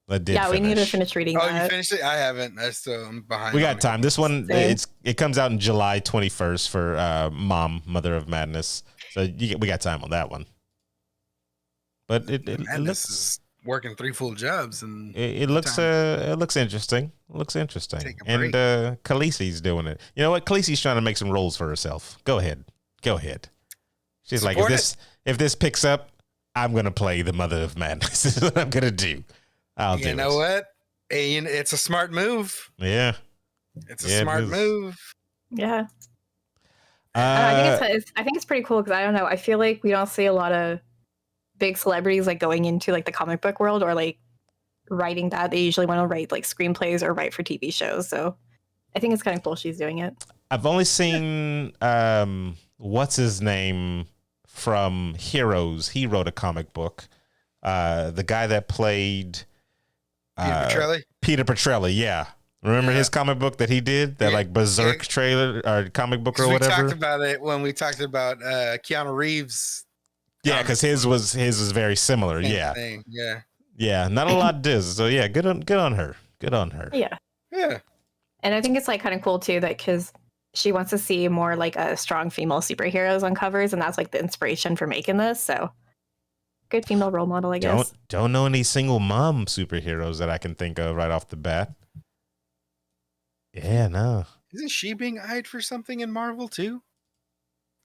We need to finish reading that. Oh, you finished it? I haven't. I'm behind. We got time. This one, it comes out in July 21st for Mother of Madness. So we got time on that one. But it looks... working 3 full jobs, and it looks interesting. And Khaleesi's doing it. You know what? Khaleesi's trying to make some roles for herself. Go ahead. She's like, if this picks up, I'm gonna play the Mother of Madness. This is what I'm gonna do. I'll do it. You know what? It's a smart move. Yeah, it's a smart move. Yeah. I think it's pretty cool because I don't know. I feel like we don't see a lot of big celebrities like going into like the comic book world or like writing that. They usually want to write like screenplays or write for TV shows. So I think it's kind of cool she's doing it. I've only seen what's his name from Heroes. He wrote a comic book. The guy that played Peter Petrelli. Yeah. Remember his comic book that he did? That like Berserk trailer or comic book or whatever? We talked about it when we talked about Keanu Reeves. Yeah, because his was very similar. Yeah. Yeah. Not a lot does. So yeah, good on her. Yeah. And I think it's like kind of cool too that because she wants to see more like a strong female superheroes on covers, and that's like the inspiration for making this. So good female role model, I guess. Don't know any single mom superheroes that I can think of right off the bat. Yeah, no. Isn't she being eyed for something in Marvel too?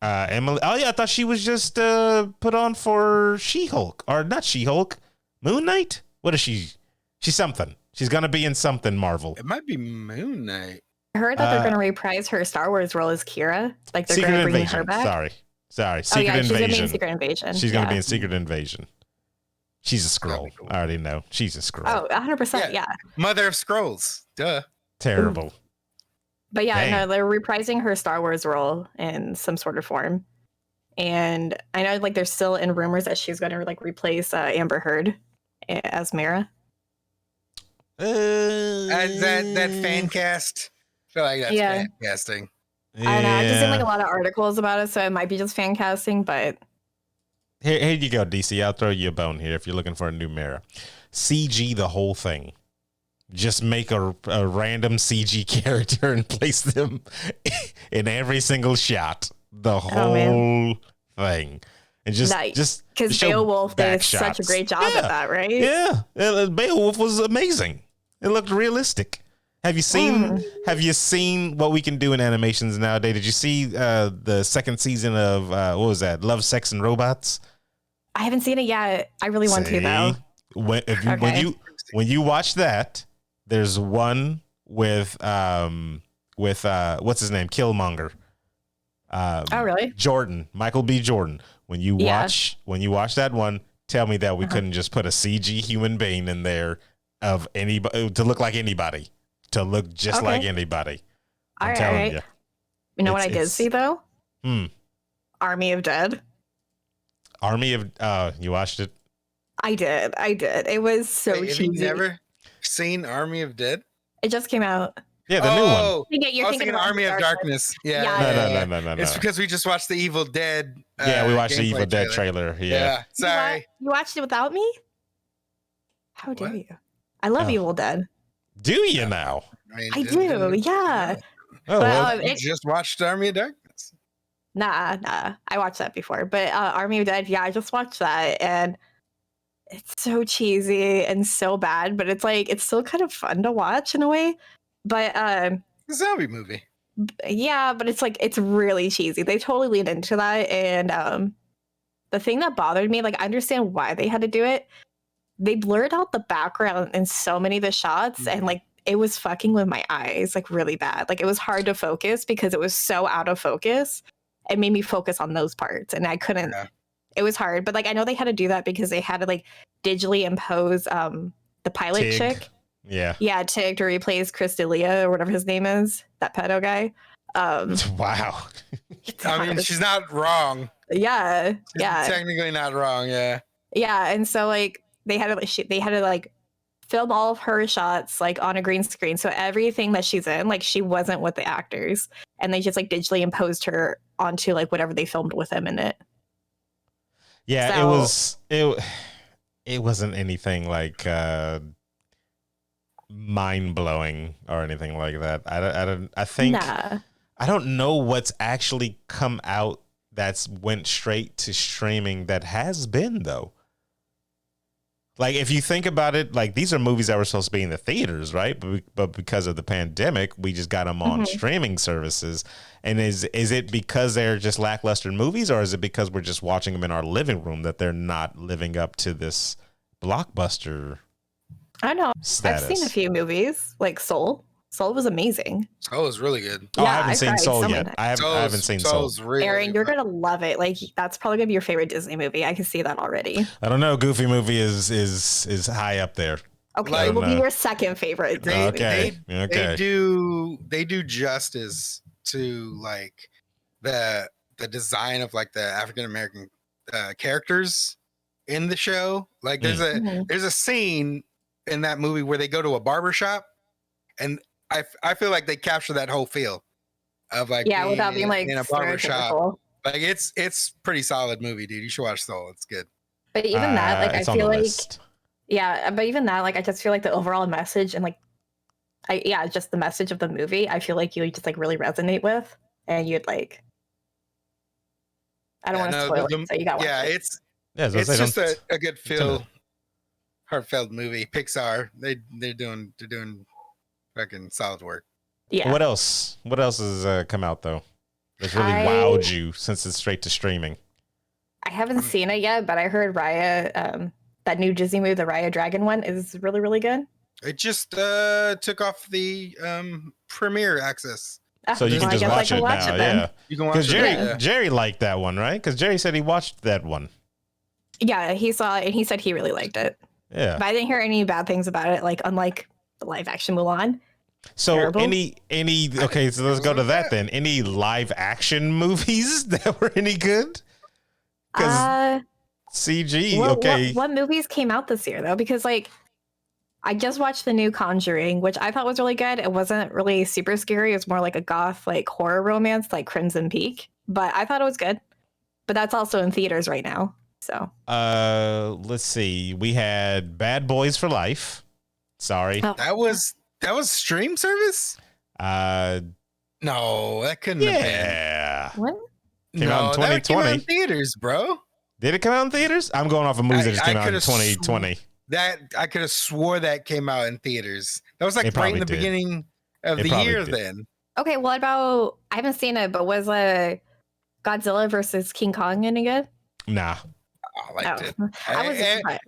Emily. Oh yeah, I thought she was just put on for She-Hulk, or not She-Hulk, Moon Knight. What is she? She's something. She's gonna be in something Marvel. It might be Moon Knight. I heard that they're gonna reprise her Star Wars role as Kira. Like they're gonna bring her back. Sorry. Secret Invasion. She's gonna be in Secret Invasion. She's gonna be in Secret Invasion. She's a Skrull. Cool. I already know. She's a Skrull. Oh, 100%. Yeah. Mother of Skrulls. Duh. Terrible. But yeah, no, they're reprising her Star Wars role in some sort of form. And I know like there's still in rumors that she's going to like replace Amber Heard as Mara. That fan cast. I feel like that's fan casting. Yeah. I know. I've just seen like a lot of articles about it, so it might be just fan casting, but here you go, DC. I'll throw you a bone here if you're looking for a new Mara. CG the whole thing. Just make a random CG character and place them in every single shot. The whole thing. And just because Beowulf did such a great job at that, right? Yeah. Beowulf was amazing. It looked realistic. Have you seen what we can do in animations nowadays? Did you see the second season of what was that? Love, Sex, and Robots? I haven't seen it yet. I really want to though. When you watch that, there's one with what's his name? Killmonger. Oh really? Jordan, Michael B. Jordan. When you watch that one, tell me that we couldn't just put a CG human being in there of anybody to look like anybody. To look just like anybody. I'm telling you. You know what I did see though? Army of Dead. You watched it? I did. It was so cheesy. Have you never seen Army of Dead? It just came out. Yeah, the new one. You're thinking Army of Darkness. Yeah. No. It's because we just watched the Evil Dead. We watched the Evil Dead trailer. Yeah. Sorry. You watched it without me? How dare you? I love Evil Dead. Do you now? I do, yeah. You just watched Army of Darkness. Nah. I watched that before. But Army of Dead, I just watched that. And it's so cheesy and so bad. But it's like, it's still kind of fun to watch in a way. But a zombie movie. Yeah, but it's like, it's really cheesy. They totally leaned into that. And the thing that bothered me, like, I understand why they had to do it. They blurred out the background in so many of the shots, and like it was fucking with my eyes, like really bad. Like it was hard to focus because it was so out of focus. It made me focus on those parts, and I couldn't It was hard, but like I know they had to do that because they had to like digitally impose the pilot Tig. chick. Yeah, Tig to replace Chris D'Elia or whatever his name is, that pedo guy. Wow. I mean, she's not wrong. Yeah, She's technically not wrong. Yeah, and so like they had to like film all of her shots like on a green screen, so everything that she's in, like she wasn't with the actors, and they just like digitally imposed her onto like whatever they filmed with them in it. Yeah, so, it wasn't anything like mind blowing or anything like that. I think I don't know what's actually come out that's went straight to streaming that has been though. Like if you think about it, like these are movies that were supposed to be in the theaters, right? But because of the pandemic, we just got them on streaming services. And is it because they're just lackluster movies, or is it because we're just watching them in our living room that they're not living up to this blockbuster? I don't know. Status? I've seen a few movies, like Soul. Soul was amazing. Soul was really good. Oh, yeah, I haven't seen Soul yet. I haven't seen Soul. Really, Aaron, you're gonna love it. Like that's probably gonna be your favorite Disney movie. I can see that already. I don't know. Goofy movie is high up there. Okay, it will be your second favorite. Okay. They do justice to like the design of like the African American characters in the show. Like there's a scene in that movie where they go to a barber shop, and I feel like they capture that whole feel of like without being like in a barber shop. Like it's pretty solid movie, dude. You should watch Soul. It's good. But even that, like I feel like but even that, like I just feel like the overall message and like just the message of the movie, I feel like you just like really resonate with, and you'd like I don't want to spoil it, so you got it. It's just a good feel heartfelt movie. Pixar, they're doing fucking solid work. Yeah. What else has come out though that's really wowed you since it's straight to streaming? I haven't seen it yet, but I heard Raya, that new Disney movie, the Raya Dragon one, is really, really good. It just took off the premiere access. So you can just watch it now, yeah. You can watch it. Jerry liked that one, right? Because Jerry said he watched that one. Yeah, he saw it and he said he really liked it. Yeah. But I didn't hear any bad things about it, like unlike the live action Mulan. So okay, so let's go to that then. Any live action movies that were any good? Because CG, what movies came out this year though? Because like I just watched the new Conjuring, which I thought was really good. It wasn't really super scary. It was more like a goth like horror romance, like Crimson Peak. But I thought it was good. But that's also in theaters right now. So let's see. We had Bad Boys for Life. Sorry. Oh. That was stream service? No, that couldn't have been. What? Came out in 2020. That came out in theaters, bro. Did it come out in theaters? I'm going off of movies that just came out in 2020. I could have swore that came out in theaters. That was like right in the beginning of the year then. Okay, what about, I haven't seen it, but was Godzilla versus King Kong any good? Nah. I liked it.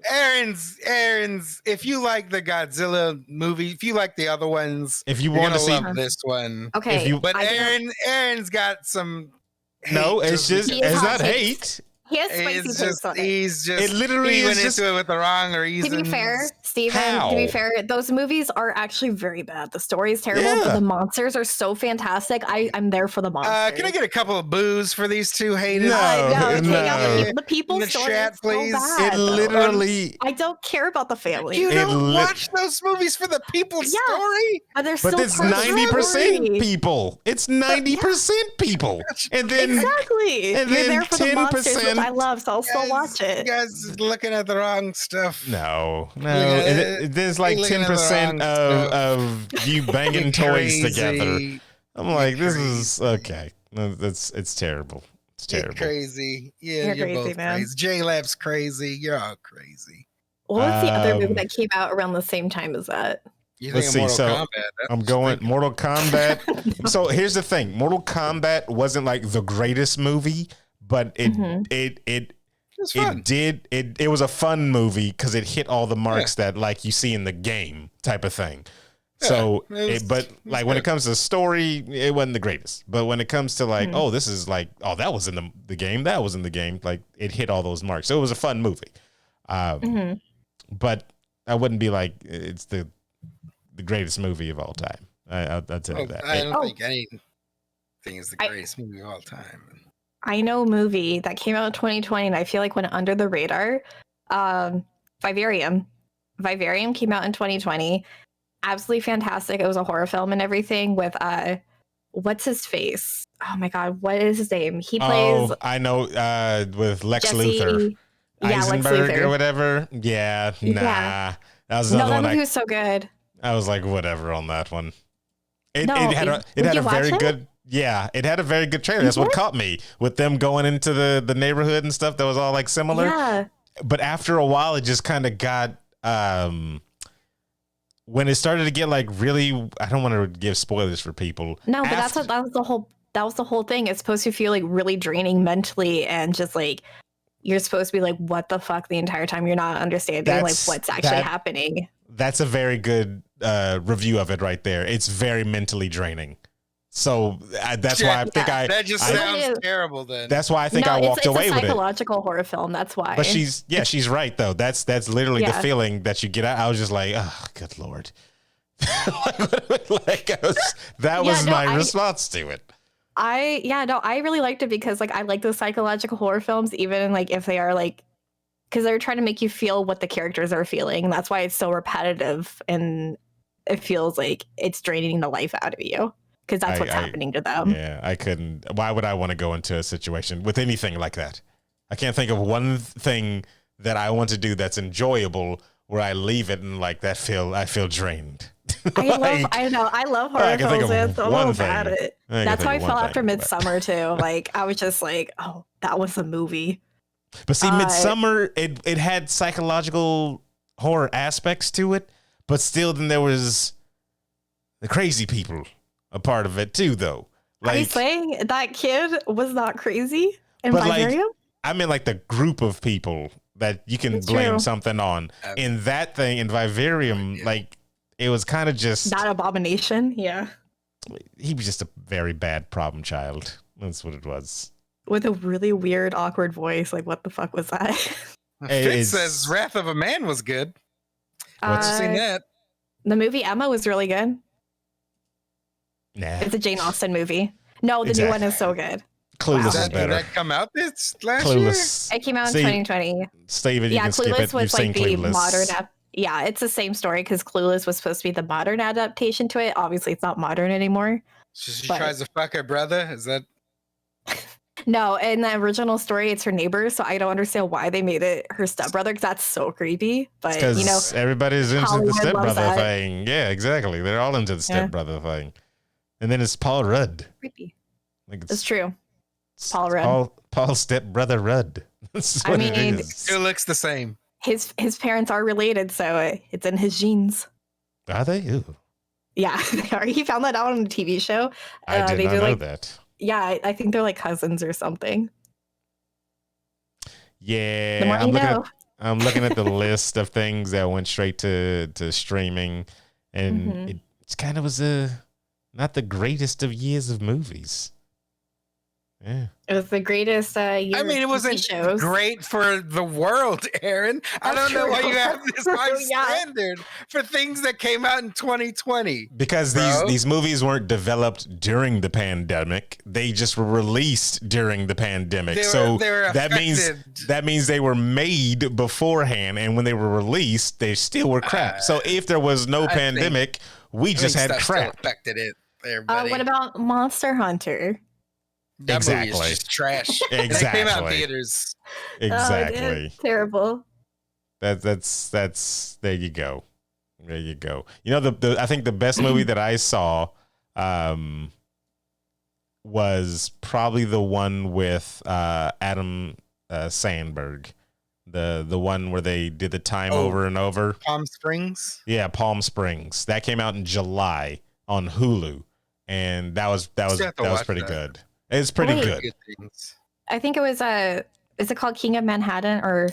Aaron's, if you like the Godzilla movie, if you like the other ones, if you want to see this one. Okay. But Aaron's got some hate. No, it's not hate. He has spicy takes on it. It literally went into it with the wrong reasons. To be fair, Steven, to be fair, those movies are actually very bad. The story is terrible, but the monsters are so fantastic. I'm there for the monsters. Can I get a couple of boos for these two haters? No. The people's story chat, is please. so bad, it literally. I don't care about the family. You don't watch those movies for the people's story? But it's 90% people. It's 90% people. And then exactly. And you're then there for 10%. the monsters, which I love, so I'll still watch it. You guys looking at the wrong stuff. No. There's like 10% of you banging toys together. I'm like, this is okay. It's terrible. It's terrible. You're crazy. Yeah, you're crazy, both man. crazy. J-Lab's crazy. You're all crazy. What was the other movie that came out around the same time as that? Let's see. So I'm going Mortal Kombat. So here's the thing. Mortal Kombat wasn't like the greatest movie, but it was a fun movie because it hit all the marks that like you see in the game type of thing. So, but like when it comes to story, it wasn't the greatest. But when it comes to like, oh, this is like, oh, that was in the game, that was in the game, like it hit all those marks. So it was a fun movie. But I wouldn't be like it's the greatest movie of all time. I'll tell you that. I don't think anything is the greatest movie of all time. I know a movie that came out in 2020 and I feel like went under the radar. Vivarium. Vivarium came out in 2020. Absolutely fantastic. It was a horror film and everything with what's his face? Oh my god, what is his name? He plays I know with Lex Jesse, Luthor. Eisenberg Lex Luthor. or whatever. Yeah, nah. Yeah. That was another one. That movie was so good. I was like, whatever on that one. It had a very good. Yeah, it had a very good trailer. That's what caught me with them going into the neighborhood and stuff that was all like similar. Yeah. But after a while, it just kind of got when it started to get like really. I don't want to give spoilers for people. No, but that was the whole thing. It's supposed to feel like really draining mentally and just like you're supposed to be like, what the fuck the entire time. You're not understanding like what's actually happening. That's a very good review of it right there. It's very mentally draining. So that's why I think that just sounds terrible. Then that's why I think I walked away with it. It's a psychological horror film. That's why. But she's right though. That's literally the feeling that you get out. I was just like, oh, good lord. That was my response to it. I really liked it because like I like those psychological horror films, even like if they are like, because they're trying to make you feel what the characters are feeling. And that's why it's so repetitive and it feels like it's draining the life out of you. Because that's what's happening to them. Yeah, I couldn't. Why would I want to go into a situation with anything like that? I can't think of one thing that I want to do that's enjoyable where I leave it and like I feel drained. I love horror films. It's a little bad at it. That's why I fell after Midsummer too. Like I was just like, oh, that was a movie. But see, Midsummer, it had psychological horror aspects to it, but still, then there was the crazy people. A part of it too, though. Like, are you saying that kid was not crazy in Vivarium? Like, I mean, like the group of people that you can blame something on. In that thing, in Vivarium, like it was kind of just that abomination. Yeah, he was just a very bad problem child. That's what it was. With a really weird, awkward voice. Like, what the fuck was that? Fitz says Wrath of a Man was good. What's seen that? The movie Emma was really good. Nah. It's a Jane Austen movie. No, the new one is so good. Clueless is better. Did that come out this last year? It came out in 2020. Steven, you can skip it. Was like the modern. Yeah, it's the same story because Clueless was supposed to be the modern adaptation to it. Obviously, it's not modern anymore. She tries to fuck her brother. Is that? No, in the original story, it's her neighbor. So I don't understand why they made it her stepbrother because that's so creepy. But you know, everybody's into Hollywood the stepbrother thing. Yeah, exactly. They're all into the stepbrother thing. And then it's Paul Rudd. Creepy. Like it's true. Paul Rudd. Paul's stepbrother Rudd. That's what it is. It looks the same. His parents are related, so it's in his genes. Are they? Ooh. Yeah, he found that out on a TV show. I did not know that. Yeah, I think they're like cousins or something. Yeah, the more you know. I'm looking at the list of things that went straight to streaming, and it kind of was not the greatest of years of movies. Yeah. It was the greatest year. I mean, it wasn't great for the world, Aaron. I don't know why you have this high standard for things that came out in 2020. Because these movies weren't developed during the pandemic. They just were released during the pandemic. That means they were made beforehand, and when they were released, they still were crap. So if there was no pandemic, we just had crap. Affected it there, buddy. What about Monster Hunter? That movie is just trash. Exactly. It came out in theaters. Exactly. Terrible. That's there you go. There you go. You know, I think the best movie that I saw was probably the one with Adam Sandberg. The one where they did the time over and over. Palm Springs? Yeah, Palm Springs. That came out in July on Hulu. And that was pretty good. It's pretty good. I think it was is it called King of Manhattan or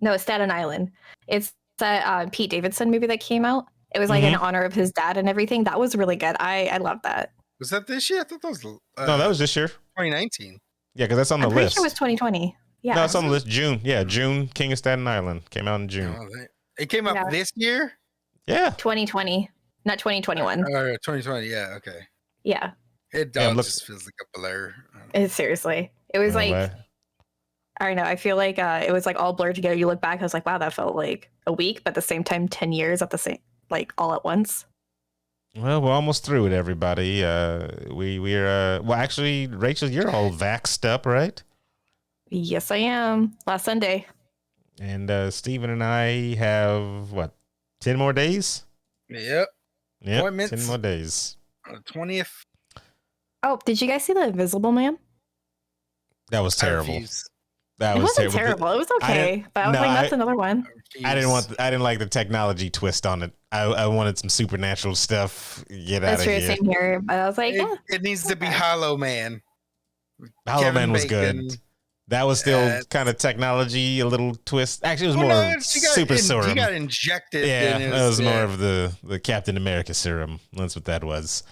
no, Staten Island. It's a Pete Davidson movie that came out. It was like in honor of his dad and everything. That was really good. I love that. Was that this year? I thought that was no, that was this year. 2019. Yeah, because that's on the I'm pretty list. sure it was 2020. Yeah, no, it's on the list. June. Yeah, June. King of Staten Island came out in June. It came out this year. Yeah, 2020, not 2021. 2020. Yeah, okay. Yeah, it just feels like a blur. Seriously, it was like I don't know. I feel like it was like all blurred together. You look back, I was like, wow, that felt like a week, but at the same time, 10 years at the same, like all at once. Well, we're almost through it, everybody. We're well, actually, Rachel, you're all vaxxed up, right? Yes, I am. Last Sunday. And Steven and I have, what, 10 more days? Yep. Yep, 10 more days. On the 20th. Oh, did you guys see The Invisible Man? That was terrible. It wasn't terrible. It was okay. But I was like, that's another one. I didn't like the technology twist on it. I wanted some supernatural stuff. Get out of here. Same here. But I was like, it needs to be Hollow Man. Hollow Man was good. That was still kind of technology, a little twist. Actually, it was more super serum. He got injected. Yeah, it was more of the Captain America serum. That's what that was.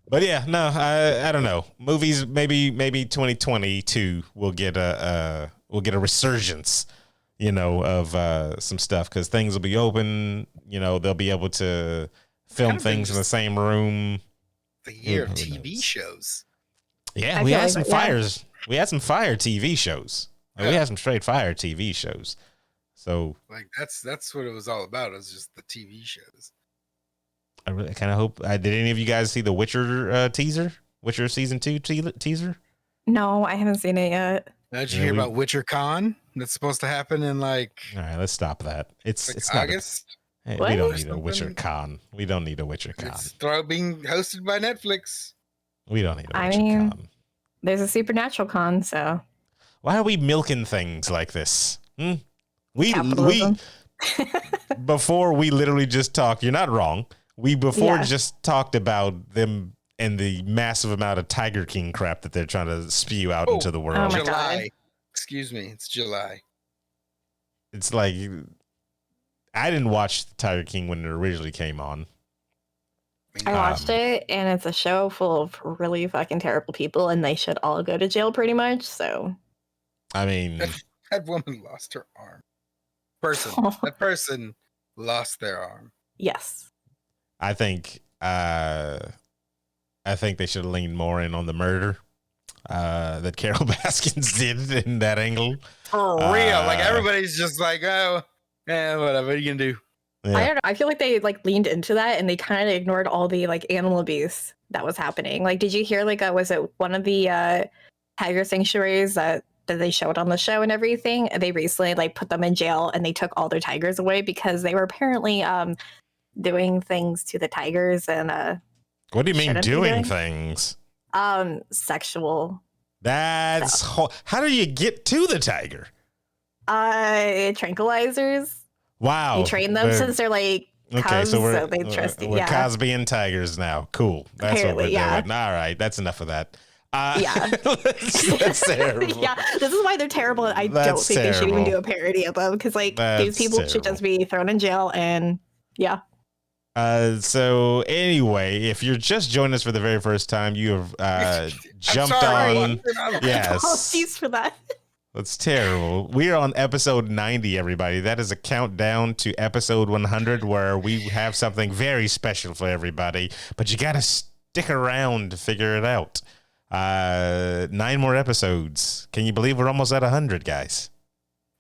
But yeah, no, I don't know. Movies, maybe 2022 we'll get a resurgence, of some stuff because things will be open. They'll be able to film things in the same room. The year of TV shows. Yeah, we had some fires. We had some fire TV shows. We had some straight fire TV shows. So like that's what it was all about. It was just the TV shows. I really kind of hope. Did any of you guys see the Witcher teaser? Witcher season 2 teaser? No, I haven't seen it yet. Did you hear about WitcherCon? That's supposed to happen in like. All right, let's stop that. It's August. We don't need a WitcherCon. We don't need a WitcherCon. It's being hosted by Netflix. We don't need a WitcherCon. There's a Supernatural Con, so. Why are we milking things like this? We before we literally just talked. You're not wrong. We just talked about them and the massive amount of Tiger King crap that they're trying to spew out into the world. Oh my July. God. Excuse me. It's July. It's like I didn't watch Tiger King when it originally came on. I watched it, and it's a show full of really fucking terrible people, and they should all go to jail pretty much. So, I mean, that woman lost her arm. That person lost their arm. Yes. I think they should lean more in on the murder that Carol Baskins did in that angle. For real, like everybody's just like, oh, yeah, whatever. What are you gonna do? Yeah. I don't know. I feel like they leaned into that and they kind of ignored all the animal abuse that was happening. Like, did you hear was it one of the tiger sanctuaries that they showed on the show and everything? They recently put them in jail and they took all their tigers away because they were apparently doing things to the tigers and what do you mean doing things? Sexual. That's how do you get to the tiger? Tranquilizers. Wow. You train them since they're cubs, so they trust you. We're Cosby and tigers now. Cool. That's apparently, what we're doing. All right. That's enough of that. Yeah. That's terrible. Yeah. This is why they're terrible. I don't think they should even do a parody of them because these people should just be thrown in jail and yeah. So anyway, if you're just joining us for the very first time, you have jumped on. Yes. Apologies for that. That's terrible. We are on episode 90, everybody. That is a countdown to episode 100 where we have something very special for everybody, but you got to stick around to figure it out. 9 more episodes. Can you believe we're almost at 100, guys?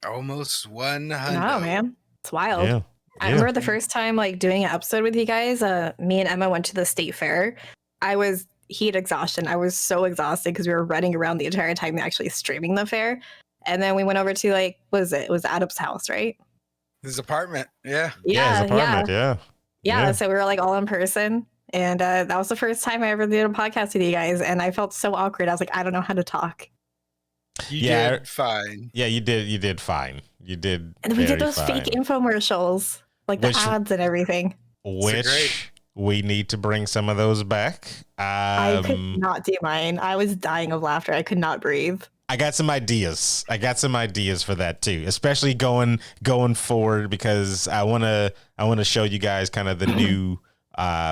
Almost 100. Wow, man. It's wild. Yeah. I remember the first time doing an episode with you guys, me and Emma went to the state fair. I was heat exhaustion. I was so exhausted because we were running around the entire time actually streaming the fair. And then we went over to what was it? It was Adam's house, right? His apartment. Yeah. Yeah, his apartment. Yeah. So we were all in person. And that was the first time I ever did a podcast with you guys. And I felt so awkward. I was like, I don't know how to talk. You did fine. Yeah, you did fine. You did. And we did those fake infomercials, the ads and everything. Which we need to bring some of those back. I could not do mine. I was dying of laughter. I could not breathe. I got some ideas. For that too, especially going forward, because I want to show you guys kind of the new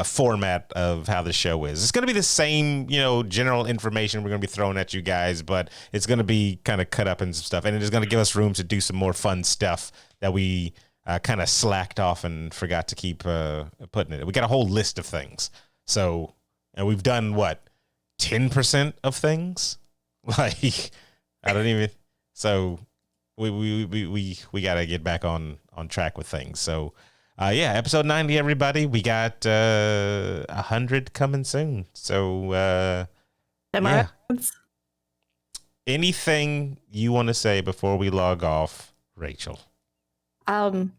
format of how the show is. It's going to be the same, general information we're going to be throwing at you guys, but it's going to be kind of cut up and some stuff, and it is going to give us room to do some more fun stuff that we kind of slacked off and forgot to keep putting it. We got a whole list of things. So, and we've done what, 10% of things? Like, I don't even. So, we got to get back on track with things. So, episode 90, everybody. We got 100 coming soon. So, anything you want to say before we log off, Rachel? Well,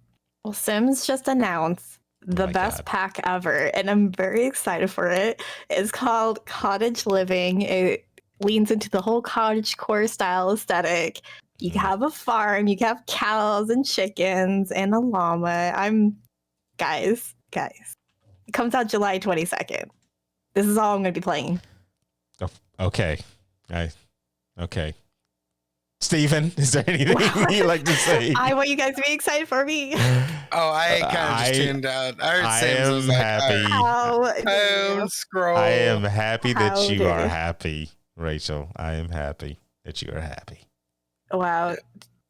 Sims just announced the best pack ever, and I'm very excited for it. It's called Cottage Living. It leans into the whole cottage core style aesthetic. You can have a farm, you can have cows and chickens and a llama. Guys, it comes out July 22nd. This is all I'm going to be playing. Oh, okay. Okay. Steven, is there anything you'd like to say? I want you guys to be excited for me. I kind of just tuned out. I am happy. Scroll. I am happy that you are happy, Rachel. I am happy that you are happy. Wow.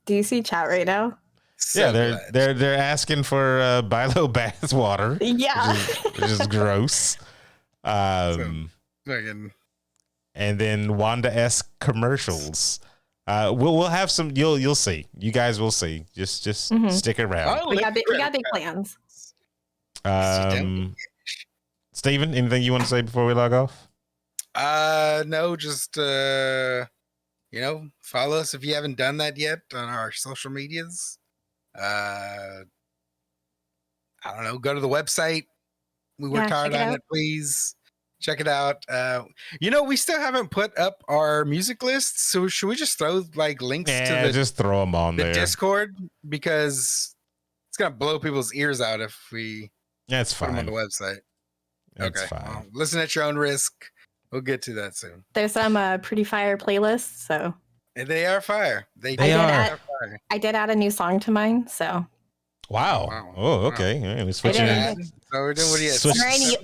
Do you see chat right now? They're asking for BYLO bath water. Yeah. Which is gross. And then Wanda-esque commercials. We'll have some. You'll see. You guys will see. Just stick around. We got big plans. Steven, anything you want to say before we log off? No, just follow us if you haven't done that yet on our social medias. I don't know. Go to the website. We worked hard on it. Please check it out. We still haven't put up our music lists, so should we just throw links to just throw them on the there. Discord, because it's gonna blow people's ears out if we put them on the website. That's fine. Well, listen at your own risk. We'll get to that soon. There's some pretty fire playlists, so and they are fire. They are fire. I did add a new song to mine, so. Wow. Oh, okay. Wow. Right, we're switching. So we're doing what do you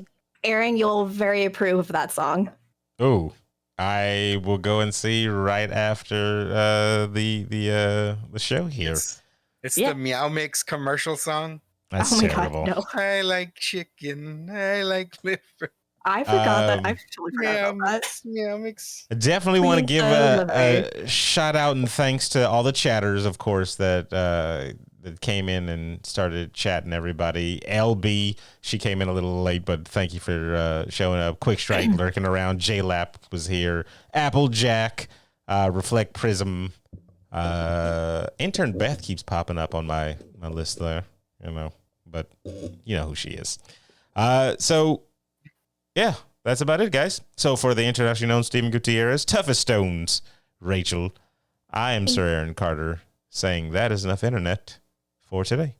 Aaron, you'll very approve of that song. Oh, I will go and see right after the show here. It's the Meow Mix commercial song. That's terrible. God, no. I like chicken. I like liver. I forgot that. I totally forgot about that. Meow Mix. I definitely want to give a shout out and thanks to all the chatters, of course, that came in and started chatting. Everybody, LB, she came in a little late, but thank you for showing up. Quick Strike lurking around. JLap was here. Applejack, Reflect Prism. Intern Beth keeps popping up on my list there, but you know who she is. So yeah, that's about it, guys. So for the internationally known Steven Gutierrez, Toughest Stones, Rachel, I am Sir Aaron Carter, saying that is enough internet for today.